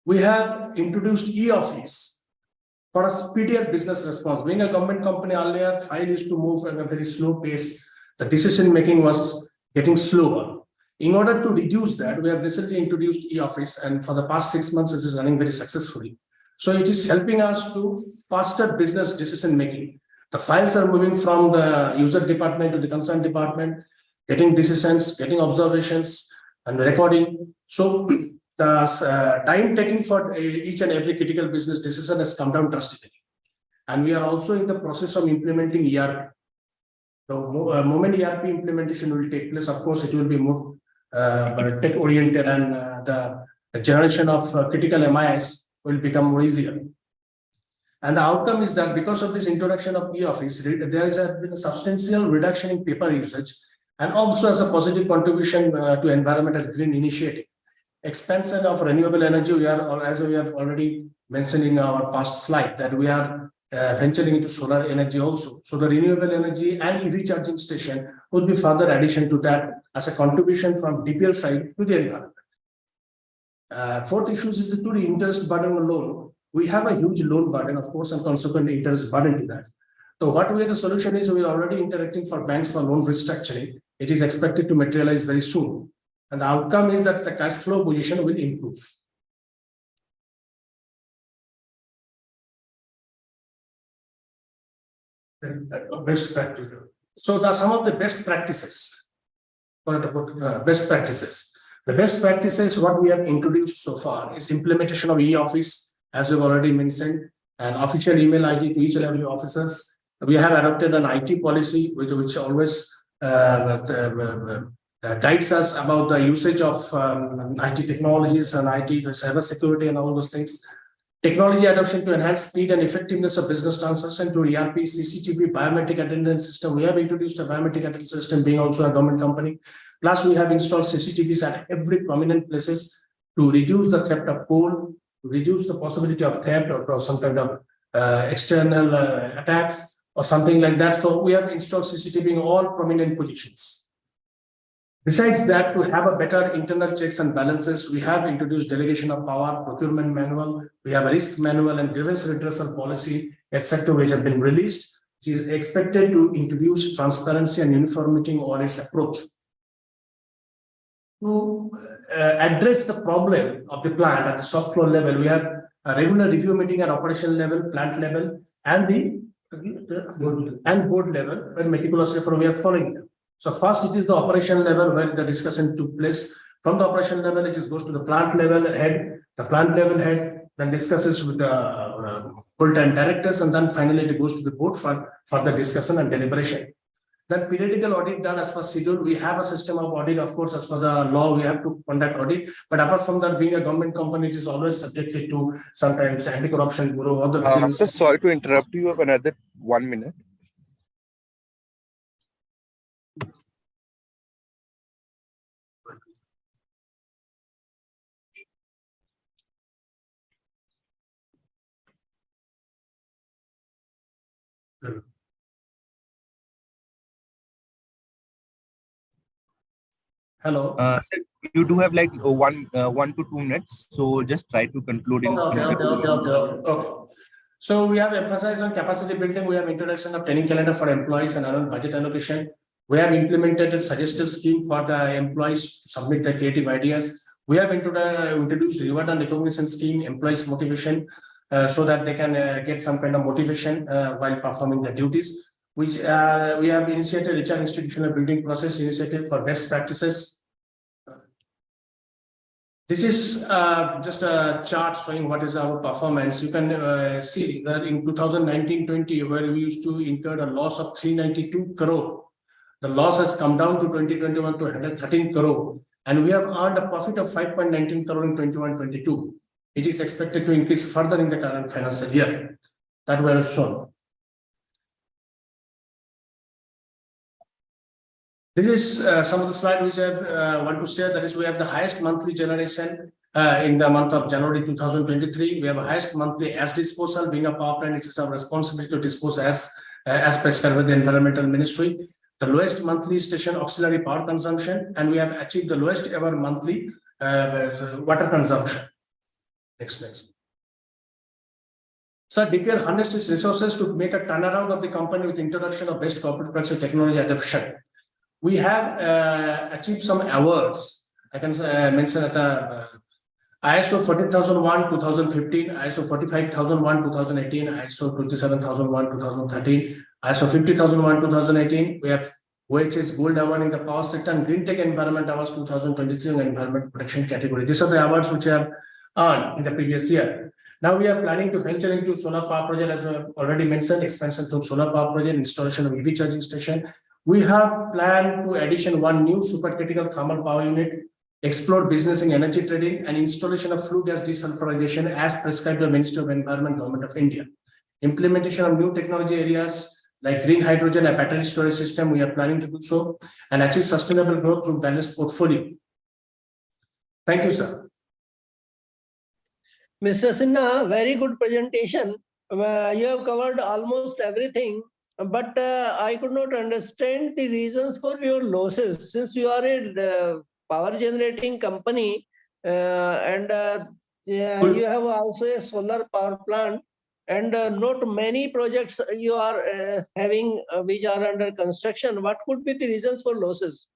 we have introduced e-office for a speedier business response. Being a government company earlier, file used to move at a very slow pace. The decision making was getting slower. In order to reduce that, we have recently introduced e-office, and for the past 6 months, it is running very successfully. So it is helping us to faster business decision making. The files are moving from the user department to the concerned department, getting decisions, getting observations, and recording. So the time taking for each and every critical business decision has come down drastically. And we are also in the process of implementing ERP. The moment ERP implementation will take place, of course, it will be more tech oriented, and the generation of critical MIS will become more easier. And the outcome is that because of this introduction of e-office, there has been a substantial reduction in paper usage, and also as a positive contribution to environment as green initiative. Expansion of renewable energy, we are, as we have already mentioned in our past slide, that we are venturing into solar energy also. So the renewable energy and EV charging station would be further addition to that as a contribution from DPL side to the environment. Fourth issue is to the interest burden on loan. We have a huge loan burden, of course, and consequently interest burden to that. So what the solution is, we are already interacting for banks for loan restructuring. It is expected to materialize very soon. And the outcome is that the cash flow position will improve. Best practice. So there are some of the best practices. Best practices. The best practices, what we have introduced so far is implementation of e-office, as we've already mentioned, and official email ID to each and every officers. We have adopted an IT policy which always guides us about the usage of IT technologies and IT cyber security and all those things. Technology adoption to enhance speed and effectiveness of business transaction to ERP, CCTV, biometric attendance system. We have introduced a biometric attendance system, being also a government company. Plus, we have installed CCTVs at every prominent places to reduce the theft of coal, reduce the possibility of theft or some kind of external attacks or something like that. So we have installed CCTV in all prominent positions. Besides that, to have a better internal checks and balances, we have introduced delegation of power, procurement manual, we have a risk manual and grievance redressal policy, etc., which have been released, which is expected to introduce transparency and uniformity in its approach. To address the problem of the plant at the soft floor level, we have a regular review meeting at operational level, plant level, and the board level, where meticulously we are following them. So first, it is the operation level where the discussion took place. From the operation level, it goes to the plant level head. The plant level head then discusses with the full-time directors, and then finally it goes to the board for the discussion and deliberation. Then periodical audit done as per schedule. We have a system of audit, of course, as per the law, we have to conduct audit. But apart from that, being a government company, it is always subjected to sometimes anti-corruption bureau. Or the Sir, sorry to interrupt you. You have another 1 minute. Hello. Sir, you do have like 1 to 2 minutes. So just try to conclude in another 2 minutes. Okay. So we have emphasized on capacity building. We have introduction of training calendar for employees and around budget allocation. We have implemented a suggestive scheme for the employees to submit their creative ideas. We have introduced reward and recognition scheme, employees motivation, so that they can get some kind of motivation while performing their duties. Which we have initiated HR institutional building process initiative for best practices. This is just a chart showing what is our performance. You can see that in 2019-20, where we used to incur a loss of 392 crore, the loss has come down to 2021 to 113 crore, and we have earned a profit of 5.19 crore in 21-22. It is expected to increase further in the current financial year. That we have shown. This is some of the slides which I want to share. That is, we have the highest monthly generation in the month of January 2023. We have a highest monthly ash disposal. Being a power plant, it is our responsibility to dispose as prescribed by the Environmental Ministry. The lowest monthly station auxiliary power consumption, and we have achieved the lowest ever monthly water consumption. Next. So DPL harnessed its resources to make a turnaround of the company with introduction of best corporate practice technology adoption. We have achieved some awards. I can mention that ISO 14001 2015, ISO 45001 2018, ISO 27001 2013, ISO 50001 2018. We have OHS Gold Award in the power sector and Green Tech Environment Awards 2023 in the environment protection category. These are the awards which have earned in the previous year. Now we are planning to venture into solar power project, as we have already mentioned, expansion through solar power project, installation of EV charging station. We have planned to addition 1 new supercritical thermal power unit, explore business in energy trading, and installation of flue gas desulfurization as prescribed by Ministry of Environment, Government of India. Implementation of new technology areas like green hydrogen and battery storage system, we are planning to do so, and achieve sustainable growth through balanced portfolio. Thank you, sir. Mr. Sinha, very good presentation. You have covered almost everything. But I could not understand the reasons for your losses, since you are a power generating company and you have also a solar power plant, and not many projects you are having which are under construction. What could be the reasons for losses?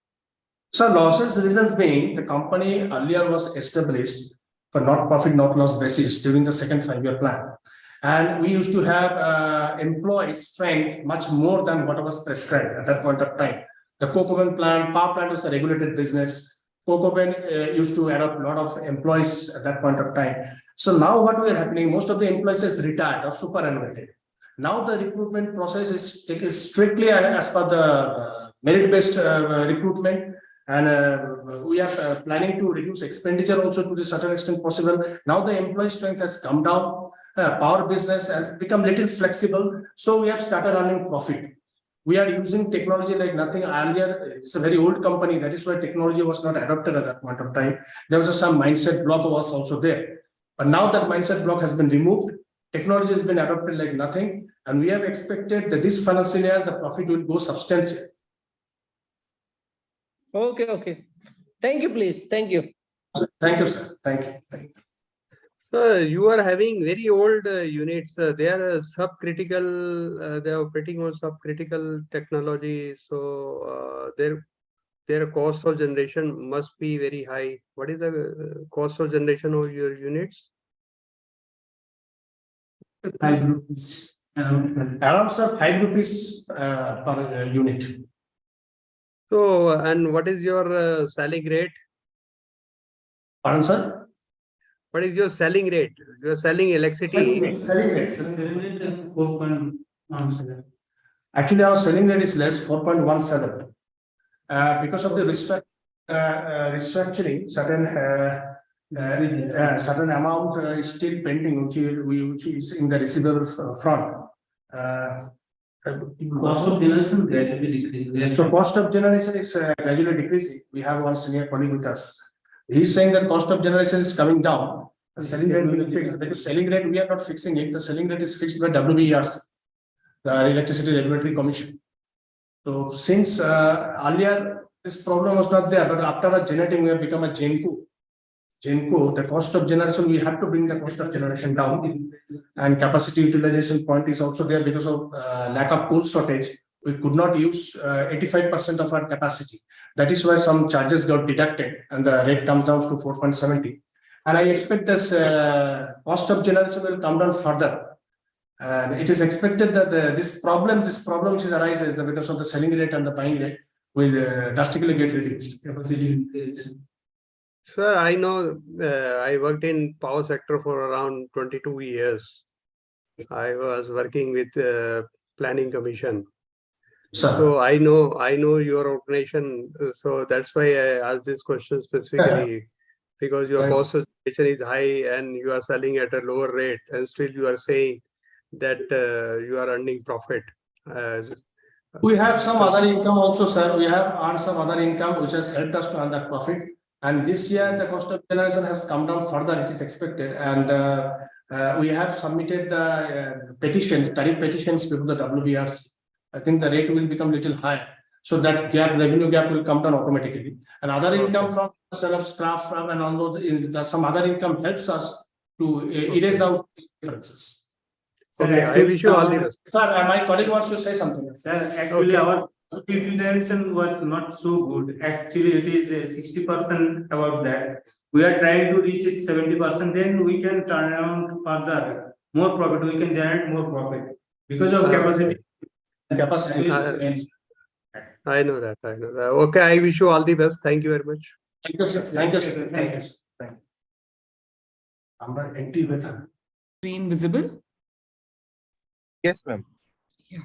So losses reasons being the company earlier was established for not profit, not loss basis during the second 5-year plan. And we used to have employee strength much more than what was prescribed at that point of time. The coke oven plant, power plant was a regulated business. Coke oven used to adopt a lot of employees at that point of time. So now what we are happening, most of the employees is retired or superannuated. Now the recruitment process is strictly as per the merit-based recruitment. And we are planning to reduce expenditure also to the certain extent possible. Now the employee strength has come down. Power business has become little flexible. So we have started earning profit. We are using technology like nothing earlier. It's a very old company. That is why technology was not adopted at that point of time. There was some mindset block was also there. But now that mindset block has been removed. Technology has been adopted like nothing. And we have expected that this financial year, the profit will go substantial. Okay. Thank you, please. Thank you. Thank you, sir. Thank you. So you are having very old units. They are subcritical. They are operating on subcritical technology. So their cost of generation must be very high. What is the cost of generation of your units? Around 5 rupees per unit. So, and what is your selling rate? Pardon, sir? What is your selling rate? You are selling electricity. Selling rate. Actually, our selling rate is less, 4.17. Because of the restructuring, certain amount is still pending, which is in the receivables front. Cost of generation gradually decreasing. So cost of generation is gradually decreasing. We have one senior colleague with us. He's saying that cost of generation is coming down. The selling rate will be fixed. Because selling rate, we are not fixing it. The selling rate is fixed by WBERC, the Electricity Regulatory Commission. So since earlier this problem was not there, but after a generating, we have become a GenCo. The cost of generation, we have to bring the cost of generation down, and capacity utilization point is also there because of lack of coal shortage. We could not use 85% of our capacity. That is why some charges got deducted and the rate comes down to 4.70. And I expect this cost of generation will come down further. And it is expected that this problem which is arises because of the selling rate and the buying rate will drastically get reduced. Sir, I know I worked in power sector for around 22 years. I was working with Planning Commission. So I know your organization. So that's why I asked this question specifically, because your cost of generation is high and you are selling at a lower rate, and still you are saying that you are earning profit. We have some other income also, sir. We have earned some other income which has helped us to earn that profit. And this year, the cost of generation has come down further, it is expected. And we have submitted the tariff petitions before the WBRC. I think the rate will become little higher. So that revenue gap will come down automatically. And other income from sale of scrap and all those, some other income helps us to erase out differences. Okay, I wish you all the best. Sir, my colleague wants to say something. Sir, actually our utilization was not so good. Actually, it is 60% above that. We are trying to reach it 70%. Then we can turn around further. More profit. We can generate more profit because of capacity. I know that. Okay, I wish you all the best. Thank you very much. Thank you, sir. Thank you, sir. Thank you, sir. Thank you. I'm empty with her. Screen visible? Yes, ma'am. Yeah.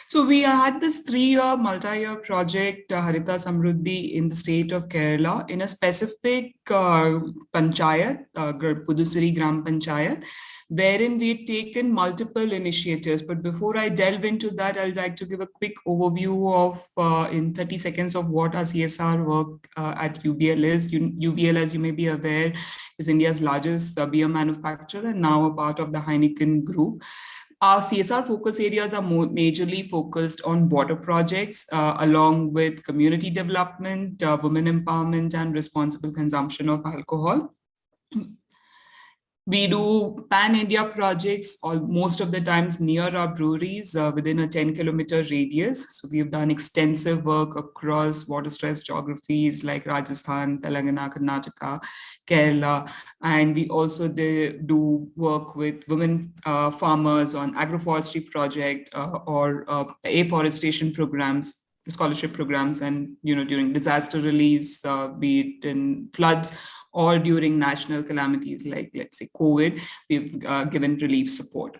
So we had this 3-year multi-year project, Harita Samruddhi, in the state of Kerala, in a specific panchayat, Puduseri Gram Panchayat, wherein we've taken multiple initiatives. But before I delve into that, I'd like to give a quick overview of, in 30 seconds, of what our CSR work at UBL is. UBL, as you may be aware, is India's largest beer manufacturer and now a part of the Heineken Group. Our CSR focus areas are majorly focused on water projects, along with community development, women empowerment, and responsible consumption of alcohol. We do pan-India projects most of the times near our breweries within a 10-kilometer radius. So we've done extensive work across water-stressed geographies like Rajasthan, Telangana, Karnataka, Kerala. And we also do work with women farmers on agroforestry project or afforestation programs, scholarship programs, and during disaster reliefs, be it in floods or during national calamities like, let's say, COVID, we've given relief support.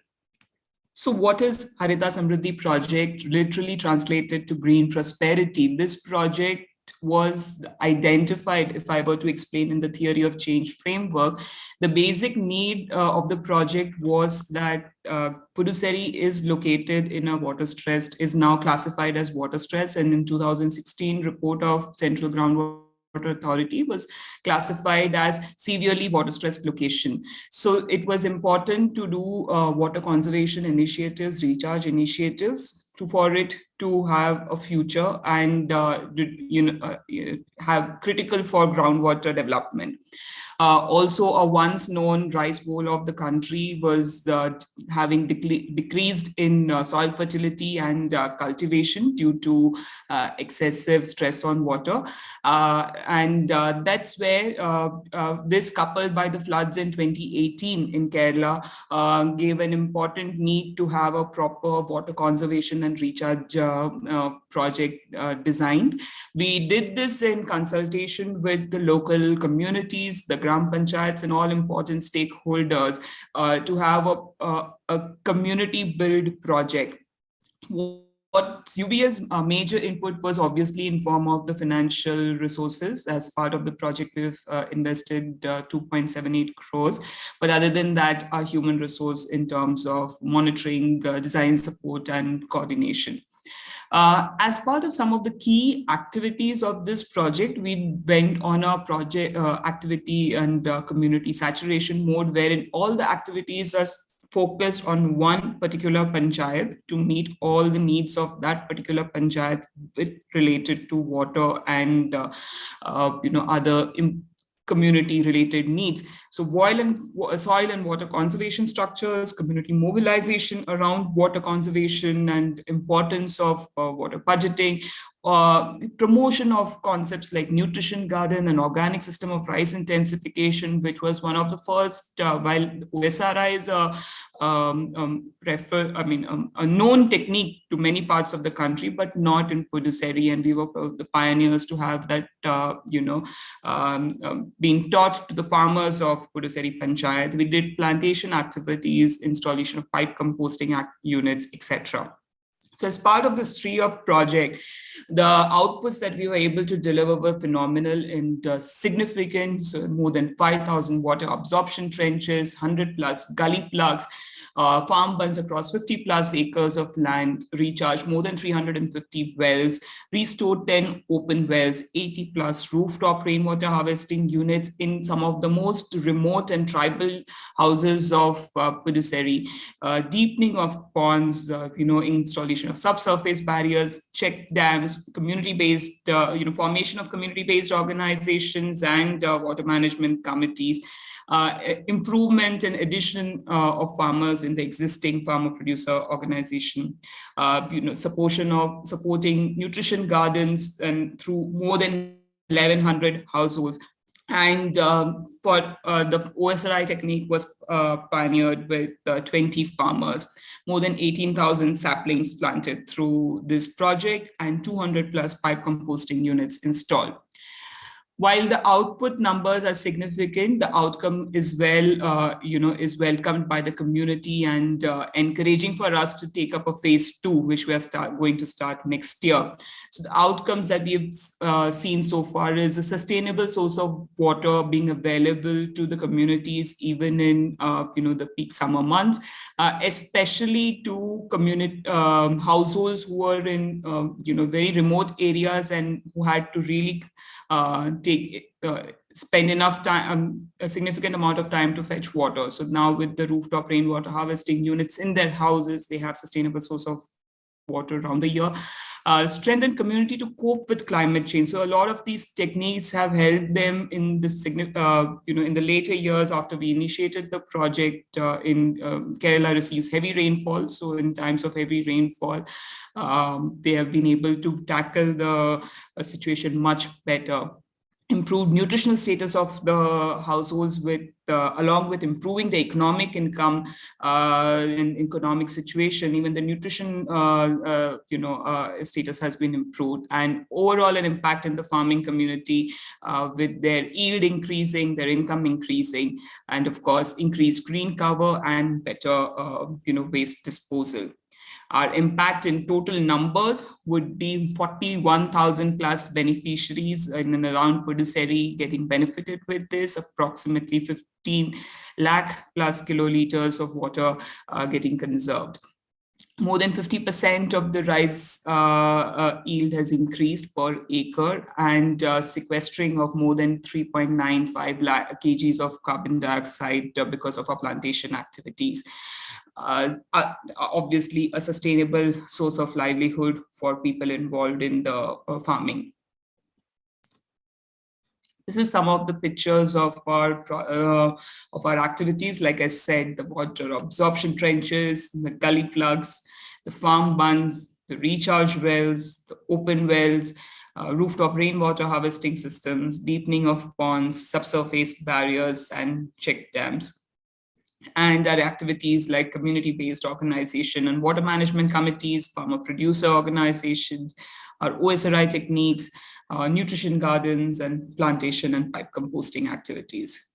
So what is Harita Samruddhi project? Literally translated to green prosperity. This project was identified, if I were to explain in the theory of change framework, the basic need of the project was that Puducherry is located in a water stressed, is now classified as water stressed, and in 2016 report of Central Groundwater Authority was classified as severely water stressed location. So it was important to do water conservation initiatives, recharge initiatives for it to have a future and have critical for groundwater development. Also, a once known rice bowl of the country was having decreased in soil fertility and cultivation due to excessive stress on water. And that's where this, coupled by the floods in 2018 in Kerala, gave an important need to have a proper water conservation and recharge project designed. We did this in consultation with the local communities, the Gram Panchayats, and all important stakeholders to have a community build project. What UB's major input was obviously in form of the financial resources. As part of the project, we've invested 2.78 crores. But other than that, our human resource in terms of monitoring, design support, and coordination. As part of some of the key activities of this project, we went on a project activity and community saturation mode, wherein all the activities are focused on one particular panchayat to meet all the needs of that particular panchayat related to water and other community related needs. So soil and water conservation structures, community mobilization around water conservation and importance of water budgeting, promotion of concepts like nutrition garden and organic system of rice intensification, which was one of the first, while OSRI is a known technique to many parts of the country, but not in Puducherry. And we were the pioneers to have that, being taught to the farmers of Puducherry Panchayat. We did plantation activities, installation of pipe composting units, etc. So as part of this 3-year project, the outputs that we were able to deliver were phenomenal and significant. So more than 5,000 water absorption trenches, 100 plus gully plugs, farm bunds across 50 plus acres of land, recharged more than 350 wells, restored 10 open wells, 80 plus rooftop rainwater harvesting units in some of the most remote and tribal houses of Puducherry, deepening of ponds, installation of subsurface barriers, check dams, community-based, formation of community-based organizations and water management committees. Improvement and addition of farmers in the existing farmer-producer organization, supporting nutrition gardens and through more than 1,100 households. And for the OSRI technique was pioneered with 20 farmers, more than 18,000 saplings planted through this project, and 200 plus pipe composting units installed. While the output numbers are significant, the outcome is is welcomed by the community and encouraging for us to take up a phase 2, which we are going to start next year. So the outcomes that we've seen so far is a sustainable source of water being available to the communities, even in the peak summer months, especially to community households who are in very remote areas and who had to really spend enough time, a significant amount of time to fetch water. So now with the rooftop rainwater harvesting units in their houses, they have sustainable source of water around the year. strengthen community to cope with climate change. So a lot of these techniques have helped them in the in the later years after we initiated the project. In Kerala receives heavy rainfall, so in times of heavy rainfall, they have been able to tackle the situation much better. Improved nutritional status of the households with along with improving the economic income and economic situation. Even the nutrition status has been improved, and overall an impact in the farming community with their yield increasing, their income increasing, and of course increased green cover and better waste disposal. Our impact in total numbers would be 41,000 plus beneficiaries in and around Puducherry getting benefited with this, approximately 15 lakh plus kiloliters of water getting conserved. More than 50% of the rice yield has increased per acre, and sequestering of more than 3.95 lakh kgs of carbon dioxide because of our plantation activities. Obviously a sustainable source of livelihood for people involved in the farming. This is some of the pictures of our activities. Like I said, the water absorption trenches, the gully plugs, the farm bunds, the recharge wells, the open wells, rooftop rainwater harvesting systems, deepening of ponds, subsurface barriers, and check dams. And our activities like community-based organization and water management committees, farmer producer organizations, our OSRI techniques, nutrition gardens, and plantation and pipe composting activities.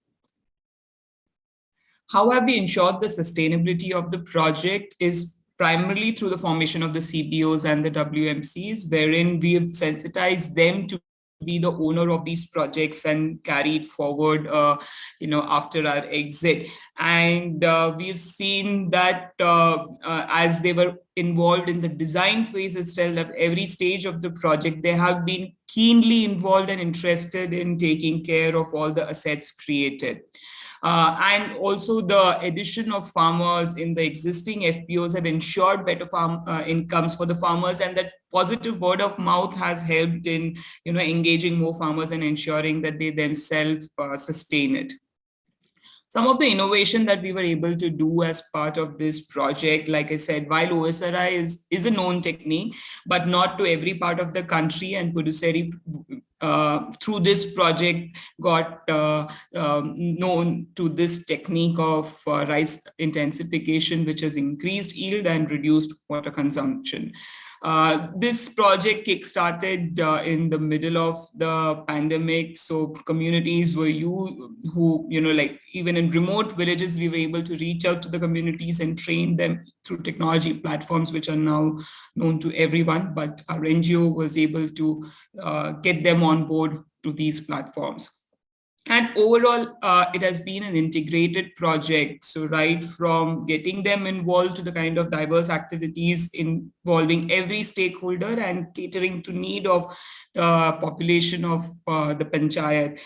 How have we ensured the sustainability of the project is primarily through the formation of the CBOs and the WMCs, wherein we have sensitized them to be the owner of these projects and carried forward after our exit. And we've seen that as they were involved in the design phase itself, at every stage of the project, they have been keenly involved and interested in taking care of all the assets created. And also the addition of farmers in the existing FPOs have ensured better farm incomes for the farmers, and that positive word of mouth has helped in engaging more farmers and ensuring that they themselves sustain it. Some of the innovation that we were able to do as part of this project, like I said, while OSRI is a known technique, but not to every part of the country, and Puducherry through this project got known to this technique of rice intensification, which has increased yield and reduced water consumption. This project kickstarted in the middle of the pandemic. So communities were like even in remote villages, we were able to reach out to the communities and train them through technology platforms, which are now known to everyone. But our NGO was able to get them on board to these platforms. And overall, it has been an integrated project. So right from getting them involved to the kind of diverse activities involving every stakeholder and catering to need of the population of the panchayat,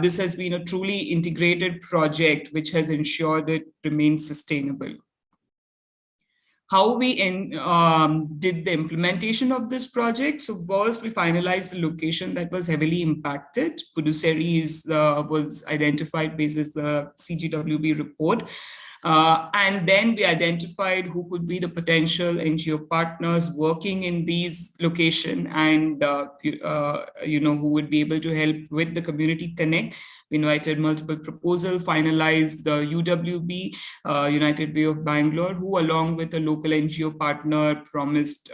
this has been a truly integrated project which has ensured it remains sustainable. How we did the implementation of this project. So first, we finalized the location that was heavily impacted. Puducherry was identified based on the CGWB report. And then we identified who could be the potential NGO partners working in these locations and who would be able to help with the community connect. We invited multiple proposals, finalized the UWB, United Way of Bangalore, who along with a local NGO partner promised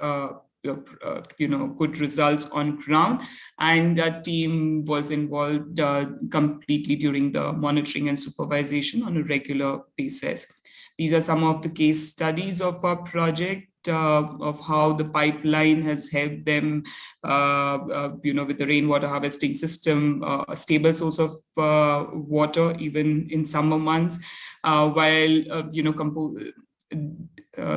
good results on ground, and a team was involved completely during the monitoring and supervision on a regular basis. These are some of the case studies of our project, of how the pipeline has helped them, with the rainwater harvesting system, a stable source of water even in summer months, while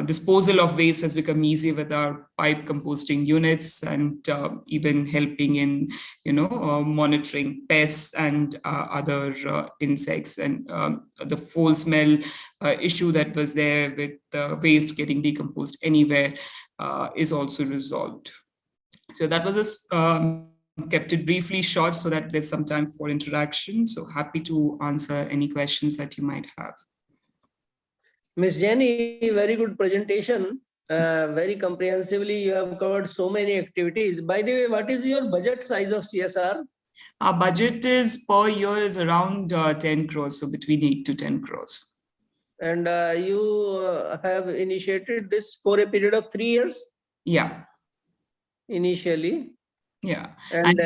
disposal of waste has become easy with our pipe composting units, and even helping in monitoring pests and other insects, and the foul smell issue that was there with waste getting decomposed anywhere is also resolved. So that was kept it briefly short so that there's some time for interaction. So happy to answer any questions that you might have. Ms. Jenny, very good presentation. Very comprehensively, you have covered so many activities. By the way, what is your budget size of CSR? Our budget is per year is around 10 crores, so between 8 to 10 crores. And you have initiated this for a period of 3 years? Yeah. Initially. Yeah. And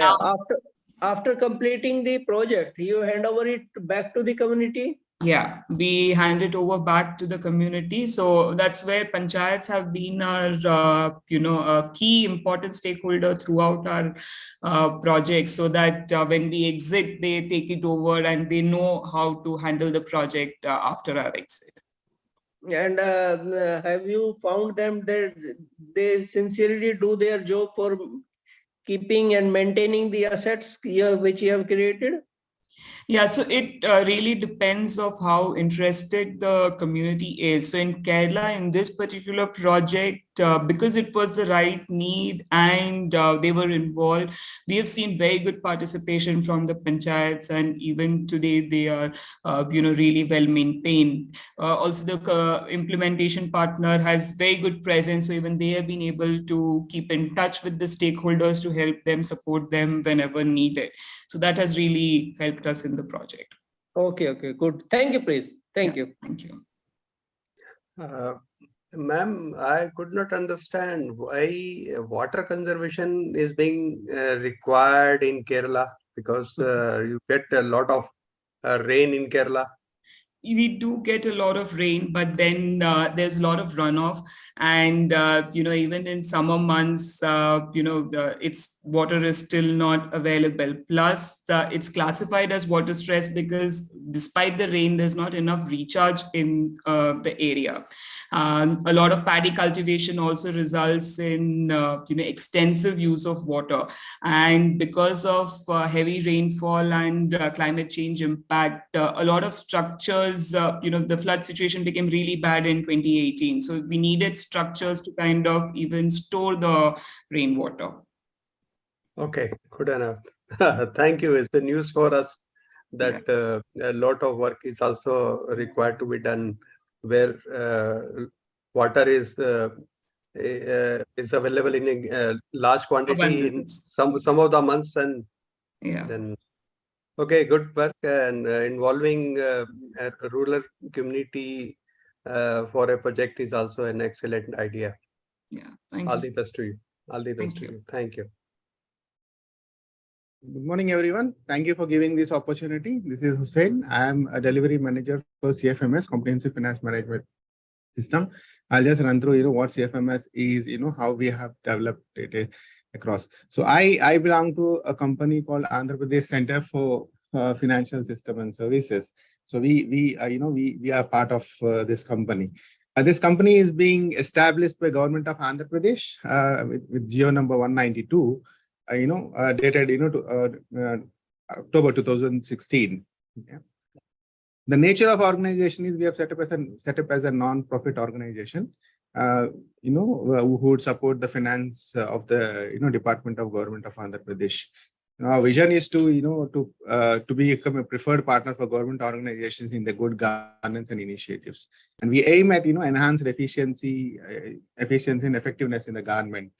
after completing the project, you hand over it back to the community? Yeah, we hand it over back to the community. So that's where panchayats have been our, a key important stakeholder throughout our projects, so that when we exit, they take it over and they know how to handle the project after our exit. And have you found them that they sincerely do their job for keeping and maintaining the assets which you have created? Yeah, so it really depends of how interested the community is. So in Kerala, in this particular project, because it was the right need and they were involved, we have seen very good participation from the panchayats, and even today they are, really well maintained. Also, the implementation partner has very good presence, so even they have been able to keep in touch with the stakeholders to help them, support them whenever needed. So that has really helped us in the project. Okay, good. Thank you, please. Thank you. Thank you. Ma'am, I could not understand why water conservation is being required in Kerala, because you get a lot of rain in Kerala. We do get a lot of rain, but then there's a lot of runoff, and even in summer months, its water is still not available. Plus, it's classified as water stress because despite the rain, there's not enough recharge in the area. A lot of paddy cultivation also results in extensive use of water, and because of heavy rainfall and climate change impact, a lot of structures, the flood situation became really bad in 2018. So we needed structures to kind of even store the rainwater. Okay, good enough. Thank you. It's the news for us that a lot of work is also required to be done where water is available in a large quantity in some of the months, and then okay, good work, and involving a rural community for a project is also an excellent idea. Yeah, thank you. All the best to you. All the best to you. Thank you. Good morning, everyone. Thank you for giving this opportunity. This is Hussein. I am a delivery manager for CFMS, Comprehensive Finance Management System. I'll just run through, what CFMS is, how we have developed it across. So I belong to a company called Andhra Pradesh Center for Financial System and Services. So we are part of this company. This company is being established by Government of Andhra Pradesh with GO number 192. Dated October 2016. Yeah. The nature of organization is we have set up as a non-profit organization, who would support the finance of the Department of Government of Andhra Pradesh. Our vision is to become a preferred partner for government organizations in the good governance and initiatives, and we aim at enhanced efficiency and effectiveness in the government.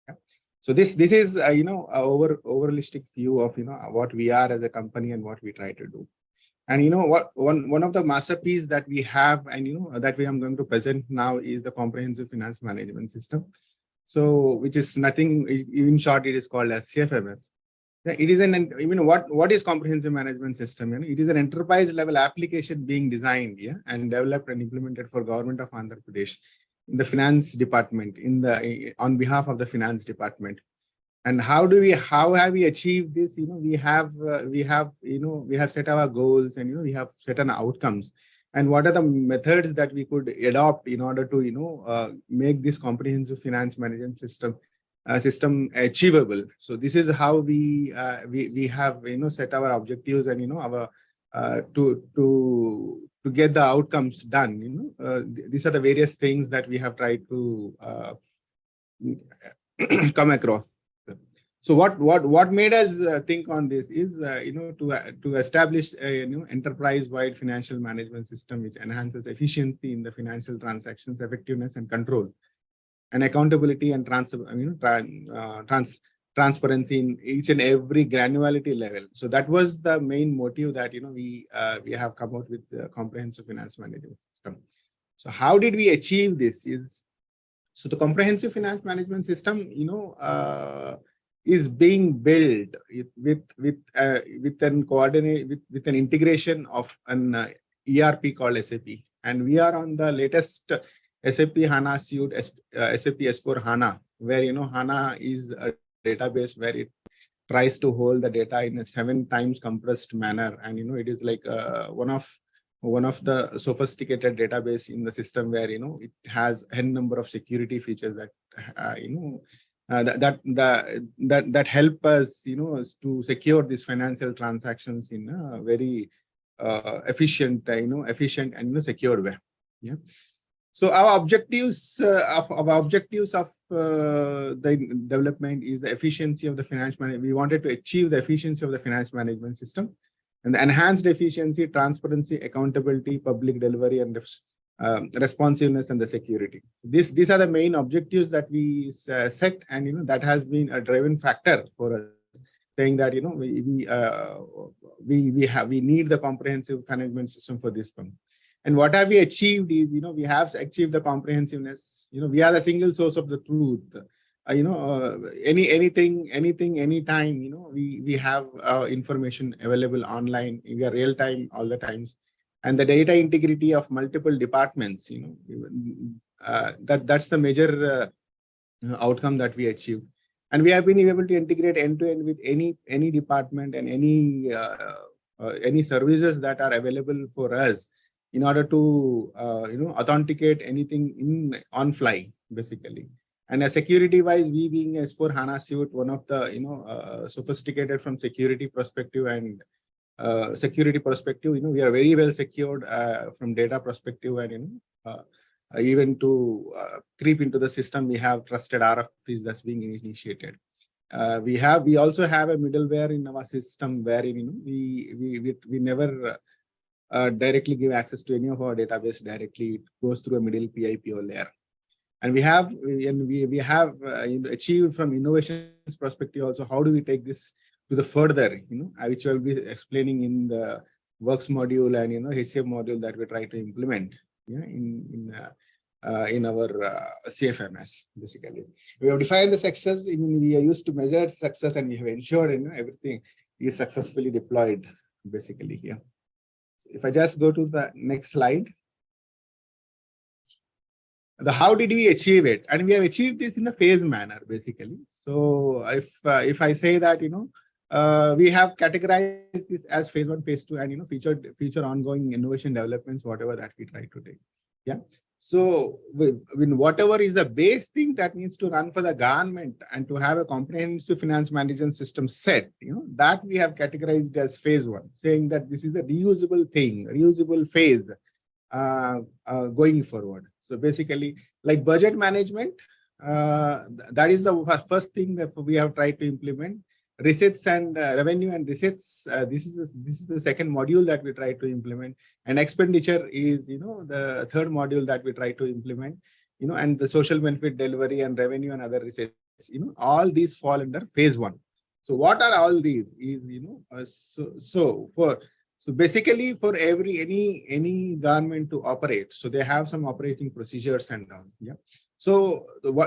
Yeah. So this is our overlistic view of what we are as a company and what we try to do. And one of the masterpieces that we have and that we are going to present now is the comprehensive finance management system. So which is nothing, in short, it is called as CFMS. It is what is comprehensive management system? It is an enterprise level application being designed and developed and implemented for Government of Andhra Pradesh in the finance department on behalf of the finance department. And how have we achieved this? We have set our goals, and we have certain outcomes, and what are the methods that we could adopt in order to make this comprehensive finance management system achievable. So this is how we have set our objectives and our to get the outcomes done. These are the various things that we have tried to come across. So what made us think on this is to establish a enterprise-wide financial management system which enhances efficiency in the financial transactions, effectiveness and control, and accountability and transparency in each and every granularity level. So that was the main motive that we have come out with the comprehensive finance management system. So how did we achieve this? So the comprehensive finance management system, is being built with an integration of an ERP called SAP, and we are on the latest SAP HANA suite, SAP S4 HANA, where HANA is a database where it tries to hold the data in a 7 times compressed manner, and it is like one of the sophisticated database in the system where it has n number of security features that that help us to secure these financial transactions in a very efficient and secure way. Yeah. So our objectives of the development is the efficiency of the finance management. We wanted to achieve the efficiency of the finance management system, and the enhanced efficiency, transparency, accountability, public delivery, and responsiveness and the security. These are the main objectives that we set, and that has been a driving factor for us, saying that we need the comprehensive management system for this one. And what have we achieved is we have achieved the comprehensiveness. We are the single source of the truth. Anything, anytime, we have information available online. We are real time all the times. And the data integrity of multiple departments, that's the major outcome that we achieved. And we have been able to integrate end to end with any department and any services that are available for us in order to authenticate anything on fly, basically. And security wise, we being S4 HANA suite, one of the sophisticated from security perspective and we are very well secured from data perspective, and even to creep into the system, we have trusted RFPs that's being initiated. We also have a middleware in our system where we never directly give access to any of our database directly. It goes through a middle PIPO layer. And we have achieved from innovations perspective also, how do we take this to the further, which I will be explaining in the works module and HCM module that we try to implement in our CFMS. Basically, we have defined the success. We are used to measure success, and we have ensured everything is successfully deployed. Basically, here. If I just go to the next slide. How did we achieve it? And we have achieved this in a phase manner, basically. So if I say that we have categorized this as phase 1, phase 2, and future ongoing innovation developments, whatever that we try to take. Yeah. So when whatever is the base thing that needs to run for the government and to have a comprehensive finance management system set, that we have categorized as phase 1, saying that this is a reusable thing, reusable phase going forward. So basically, like budget management, that is the first thing that we have tried to implement. Receipts and revenue and receipts, this is the second module that we try to implement, and expenditure is the third module that we try to implement. And the social benefit delivery and revenue and other receipts, all these fall under phase 1. So what are all these? Is so basically for any government to operate, so they have some operating procedures and all. Yeah. So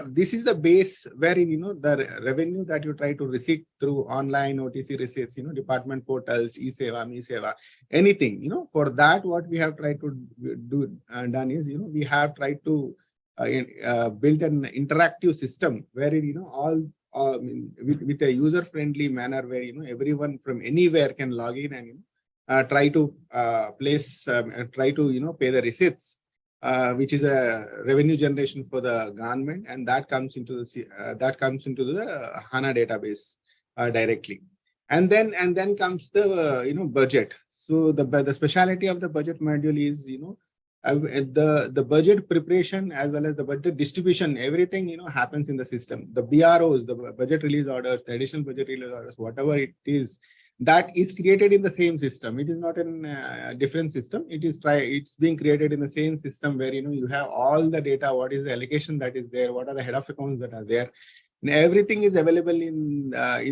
this is the base wherein the revenue that you try to receipt through online OTC receipts, department portals, eSeva, MeSeva, anything. For that, what we have tried to done is we have tried to build an interactive system wherein all with a user friendly manner where everyone from anywhere can log in and try to pay the receipts. Which is a revenue generation for the government, and that comes into the HANA database directly, and then comes the budget. So the speciality of the budget module is the budget preparation as well as the budget distribution, everything happens in the system. The BROs, the budget release orders, the additional budget release orders, whatever it is, that is created in the same system. It is not in a different system. It's being created in the same system where you have all the data. What is the allocation that is there? What are the head of accounts that are there? And everything is available in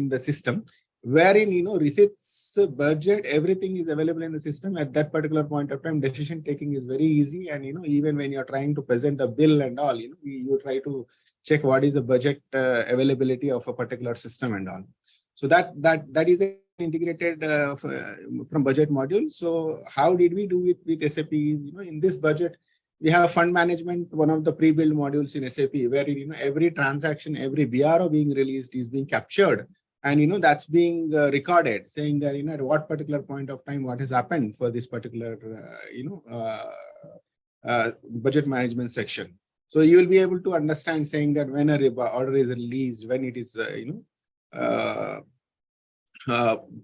the system, wherein receipts, budget, everything is available in the system at that particular point of time. Decision taking is very easy, and even when you're trying to present a bill and all, you try to check what is the budget availability of a particular system and all. So that is integrated from budget module. So how did we do it with SAP? In this budget, we have fund management, one of the pre-built modules in SAP, where every transaction, every BRO being released is being captured, and that's being recorded, saying that at what particular point of time what has happened for this particular budget management section. So you will be able to understand, saying that when a order is released, when it is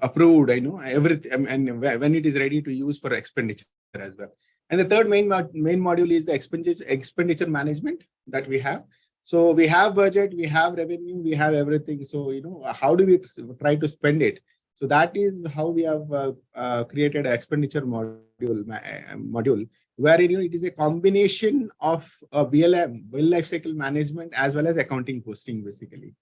approved, everything, and when it is ready to use for expenditure as well. And the third main module is the expenditure management that we have. So we have budget, we have revenue, we have everything. So how do we try to spend it? So that is how we have created an expenditure module, where it is a combination of BLM, bill lifecycle management, as well as accounting posting, basically.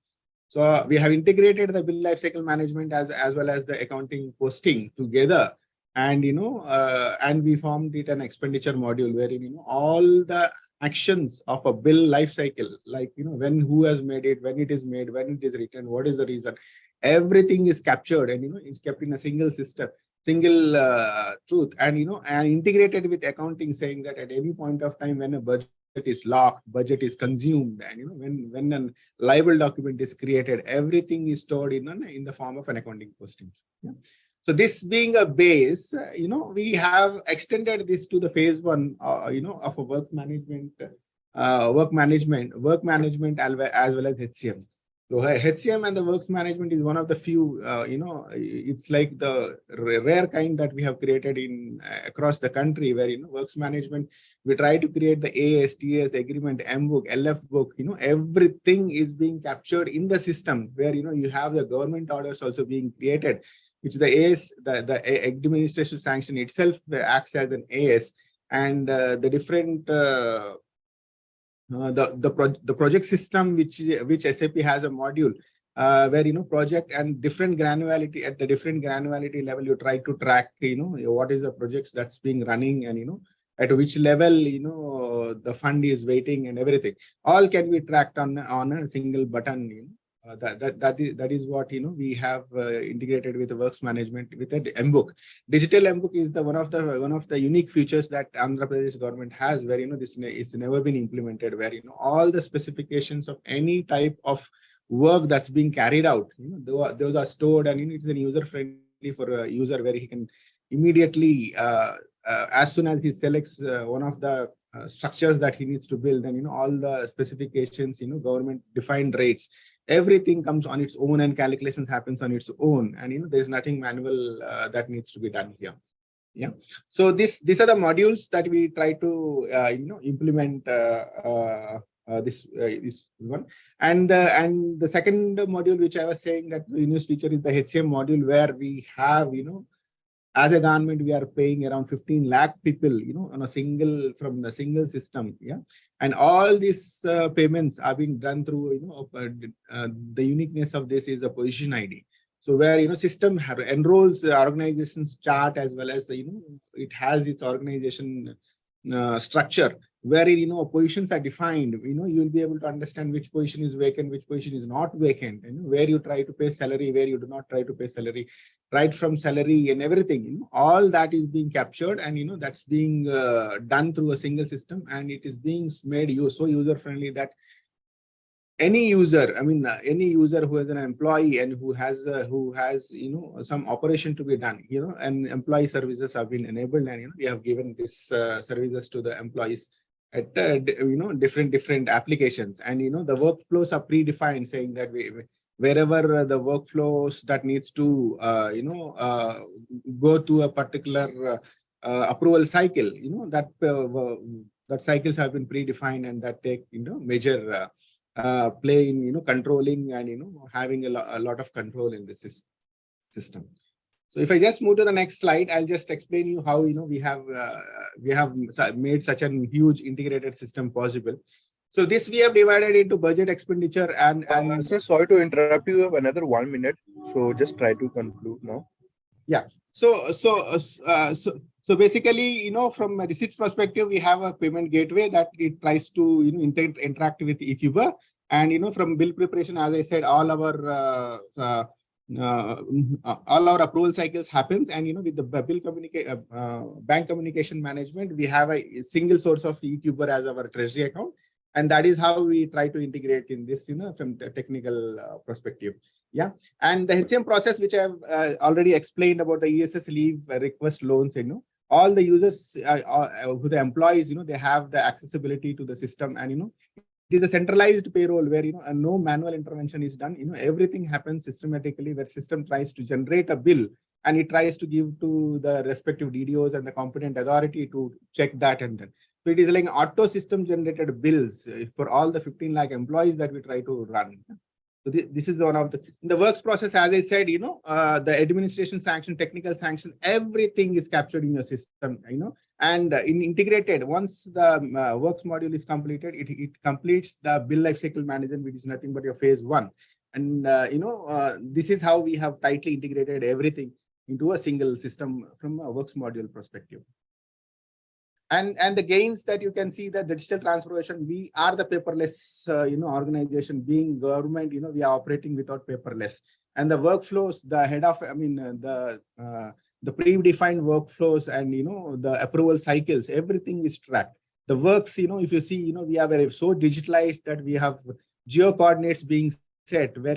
So we have integrated the bill lifecycle management as well as the accounting posting together, and and we formed it an expenditure module, wherein all the actions of a bill lifecycle, like when, who has made it, when it is made, when it is written, what is the reason, everything is captured, and it's kept in a single system, single truth, and and integrated with accounting, saying that at any point of time when a budget is locked, budget is consumed, and when a liable document is created, everything is stored in the form of an accounting posting. Yeah. So this being a base, we have extended this to the phase one, of a work management as well as HCM. So HCM and the works management is one of the few, it's like the rare kind that we have created across the country, where works management, we try to create the ASTS agreement, M book, LF book, everything is being captured in the system, where you have the government orders also being created, which the AS, the administration sanction itself acts as an AS, and the different the project system, which SAP has a module where project and different granularity, at the different granularity level, you try to track what is the projects that's being running, and at which level the fund is waiting, and everything all can be tracked on a single button. That is what we have integrated with the works management with the M-book. Digital M-book is one of the unique features that Andhra Pradesh government has, where this it's never been implemented, where all the specifications of any type of work that's being carried out, those are stored, and it's user friendly for a user, where he can immediately as soon as he selects one of the structures that he needs to build, and all the specifications, government defined rates, everything comes on its own, and calculations happens on its own, and there's nothing manual that needs to be done here. Yeah. So these are the modules that we try to implement this one. And the second module, which I was saying that the newest feature, is the HCM module, where we have as a government, we are paying around 15 lakh people, on from a single system. Yeah. And all these payments are being done through, the uniqueness of this is the position ID. So where, system enrolls the organization's chart, as well as it has its organization structure, wherein positions are defined. You'll be able to understand which position is vacant, which position is not vacant, where you try to pay salary, where you do not try to pay salary, right from salary and everything. All that is being captured, and that's being done through a single system, and it is being made so user friendly that any user, any user who is an employee and who has some operation to be done, and employee services have been enabled, and we have given this services to the employees at different applications, and the workflows are predefined, saying that wherever the workflows that needs to go to a particular approval cycle, that cycles have been predefined and that take major play in controlling and having a lot of control in this system. So if I just move to the next slide, I'll just explain you how we have made such a huge integrated system possible. So this we have divided into budget, expenditure, and sir, sorry to interrupt you. You have another 1 minute, so just try to conclude now. Yeah. So basically, from a receipts perspective, we have a payment gateway that it tries to interact with eCuber, and from bill preparation, as I said, all our approval cycles happens, and with the bank communication management, we have a single source of eCuber as our treasury account, and that is how we try to integrate in this from the technical perspective. Yeah, and the HCM process, which I have already explained about the ESS leave request loans, all the users who the employees, they have the accessibility to the system, and it is a centralized payroll where no manual intervention is done. Everything happens systematically, where system tries to generate a bill and it tries to give to the respective DDOs and the competent authority to check that and then. So it is like auto system generated bills for all the 15 lakh employees that we try to run. So this is one of the works process. As I said, the administration sanction, technical sanction, everything is captured in your system, and integrated. Once the works module is completed, it completes the bill lifecycle management, which is nothing but your phase one. And this is how we have tightly integrated everything into a single system from a works module perspective. And the gains that you can see, that the digital transformation, we are the paperless organization. Being government, we are operating without paperless. And the workflows, the head of, the predefined workflows and the approval cycles, everything is tracked. The works, if you see, we are so digitalized that we have geo coordinates being set where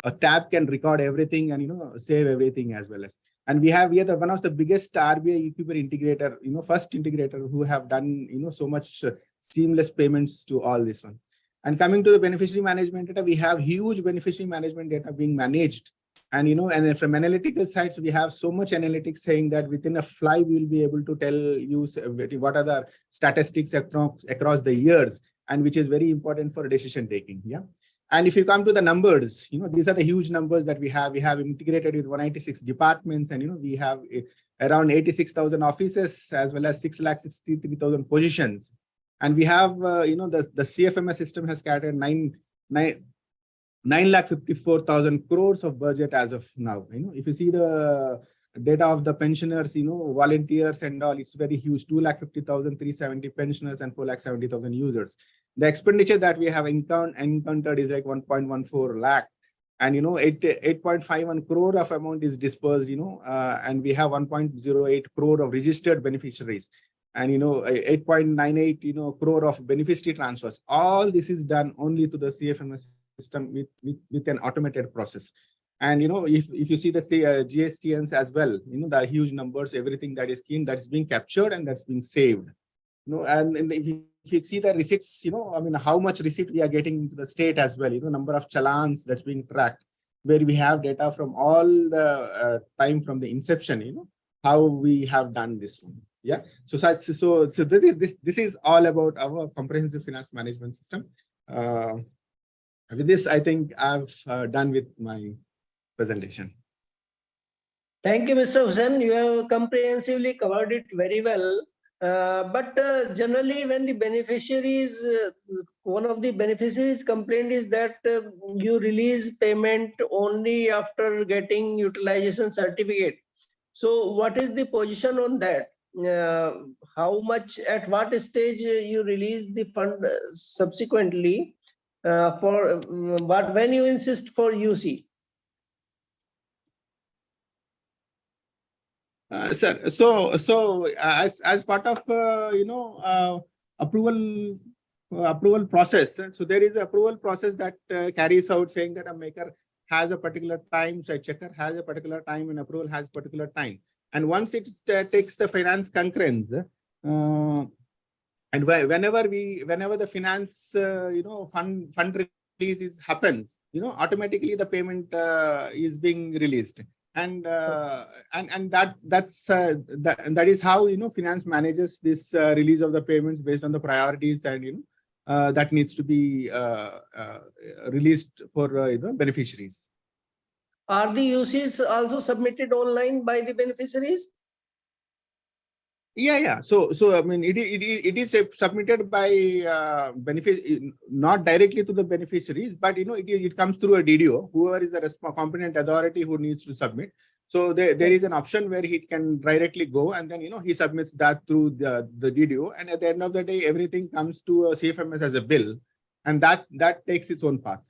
a tab can record everything and save everything as well as. And we are one of the biggest RBI eCuber integrator, first integrator who have done so much seamless payments to all this one. And coming to the beneficiary management data, we have huge beneficiary management data being managed. And and from analytical sides, we have so much analytics saying that within a fly, we will be able to tell you what are the statistics across the years, and which is very important for decision taking. Yeah. And if you come to the numbers, these are the huge numbers that we have. We have integrated with 196 departments, and we have around 86,000 offices as well as 663,000 positions. And we have, the CFMS system has scattered 9,54,000 crores of budget as of now. If you see the data of the pensioners, volunteers and all, it's very huge. 2,50,370 pensioners and 4,70,000 users. The expenditure that we have encountered is like 1.14 lakh, and 8.51 crore of amount is dispersed, and we have 1.08 crore of registered beneficiaries, and 8.98 crore of beneficiary transfers. All this is done only to the CFMS system with an automated process. And if you see the GSTNs as well, the huge numbers, everything that is keen, that's being captured and that's being saved. And if you see the receipts, how much receipt we are getting into the state as well, number of challans that's being tracked, where we have data from all the time from the inception, how we have done this one. Yeah. So this is all about our comprehensive finance management system. With this, I think I've done with my presentation. Thank you, Mr. Hussain. You have comprehensively covered it very well. But generally, when the beneficiaries, one of the beneficiaries' complaint is that you release payment only after getting utilization certificate. So, what is the position on that? How much, at what stage you release the fund subsequently but when you insist for UC? Sir, so as part of approval process, so there is an approval process that carries out saying that a maker has a particular time, so a checker has a particular time, and approval has particular time. And once it takes the finance concurrence, and whenever the finance fund release happens, automatically the payment is being released. and that is how finance manages this release of the payments based on the priorities, and that needs to be released for beneficiaries. Are the UCs also submitted online by the beneficiaries? Yeah. So I mean, it is submitted by not directly to the beneficiaries, but it comes through a DDO, whoever is the competent authority who needs to submit. So there is an option where he can directly go, and then he submits that through the DDO, and at the end of the day, everything comes to CFMS as a bill, and that takes its own path.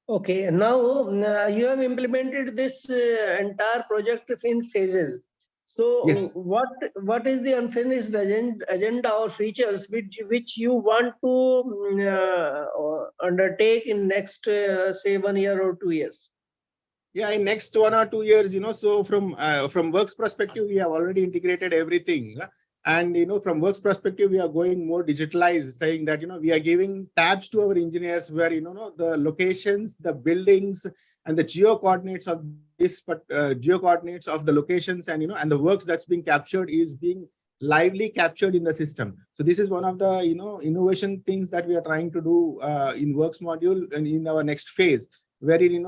Okay, now you have implemented this entire project in phases. So Yes. what is the unfinished agenda or features which you want to undertake in next say 1 year or 2 years? Yeah, in next 1 or 2 years, so from works perspective, we have already integrated everything. And, from works perspective, we are going more digitalized, saying that, we are giving tabs to our engineers where, the locations, the buildings, and the geo coordinates of this, geo coordinates of the locations, and, and the works that's being captured is being lively captured in the system. So this is one of the, innovation things that we are trying to do in works module and in our next phase, wherein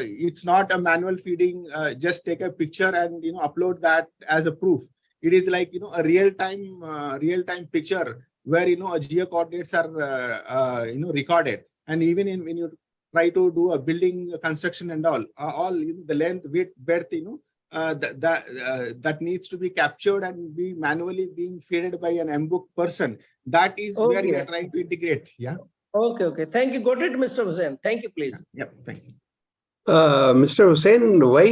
it's not a manual feeding, just take a picture and upload that as a proof. It is like a real-time picture where a geo coordinates are recorded, and even when you try to do a building construction and all the length, width, breadth, that needs to be captured and be manually being fed by an MBOK person. That is where we are trying to integrate. Yeah. Okay. Thank you. Got it, Mr. Hussain. Thank you, please. Yep. Thank you. Mr. Hussain, why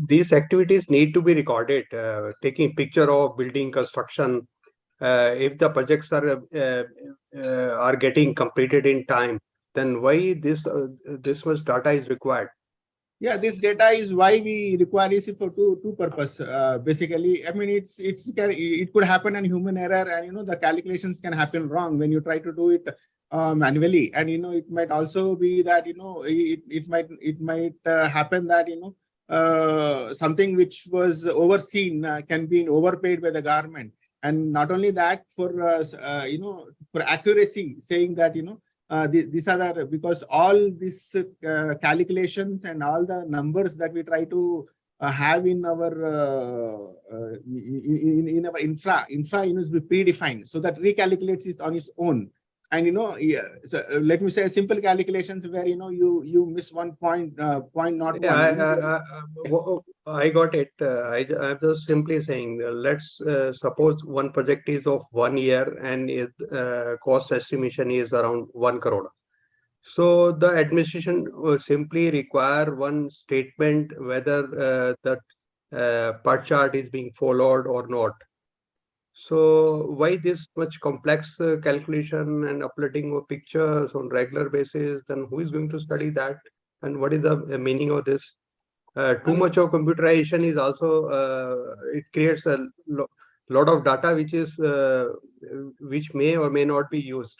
these activities need to be recorded? Taking picture of building construction, if the projects are getting completed in time, then why this much data is required? Yeah, this data is why we require this for two purpose. Basically, I mean, it could happen an human error, and the calculations can happen wrong when you try to do it manually, and it might also be that it might happen that something which was overseen can be overpaid by the government, and not only that, for for accuracy, saying that these are the, because all these calculations and all the numbers that we try to have in our in our infra is predefined, so that recalculates it on its own. And so let me say a simple calculations where you miss 1 point, not yeah, I got it. I'm just simply saying, let's suppose one project is of 1 year and cost estimation is around 1 crore. So the administration simply require one statement whether that part chart is being followed or not. So why this much complex calculation and uploading of pictures on regular basis? Then who is going to study that? And what is the meaning of this? Too much of computerization is also it creates a lot of data which may or may not be used.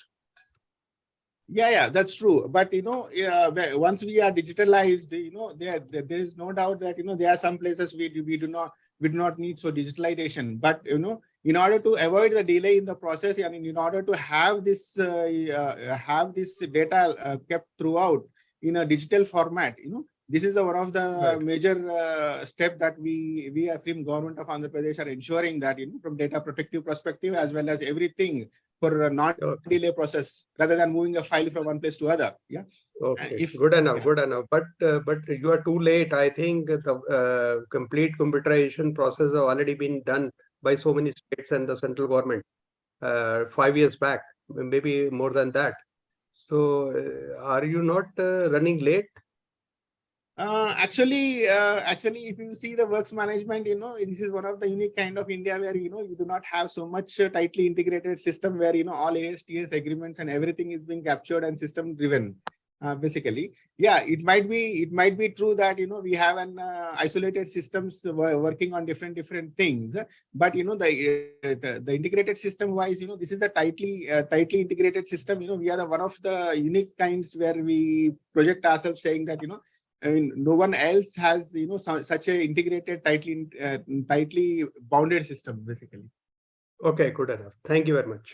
Yeah, that's true. But once we are digitalized, there is no doubt that there are some places we do not need so digitalization. But in order to avoid the delay in the process, and in order to have this data kept throughout in a digital format, this is one of the major step that we from government of Andhra Pradesh are ensuring that from data protective perspective as well as everything for a non-delay process rather than moving a file from one place to other. Yeah. Okay. Good enough. But you are too late. I think the complete computerization process has already been done by so many states and the central government 5 years back, maybe more than that. So are you not running late? Actually, if you see the works management, this is one of the unique kind of India where you do not have so much tightly integrated system where all ASTS agreements and everything is being captured and system driven. Basically, yeah, it might be true that we have an isolated systems working on different things, but the integrated system wise, this is the tightly integrated system. We are one of the unique kinds where we project ourselves saying that I mean, no one else has, such a integrated, tightly bounded system, basically. Okay, good enough. Thank you very much.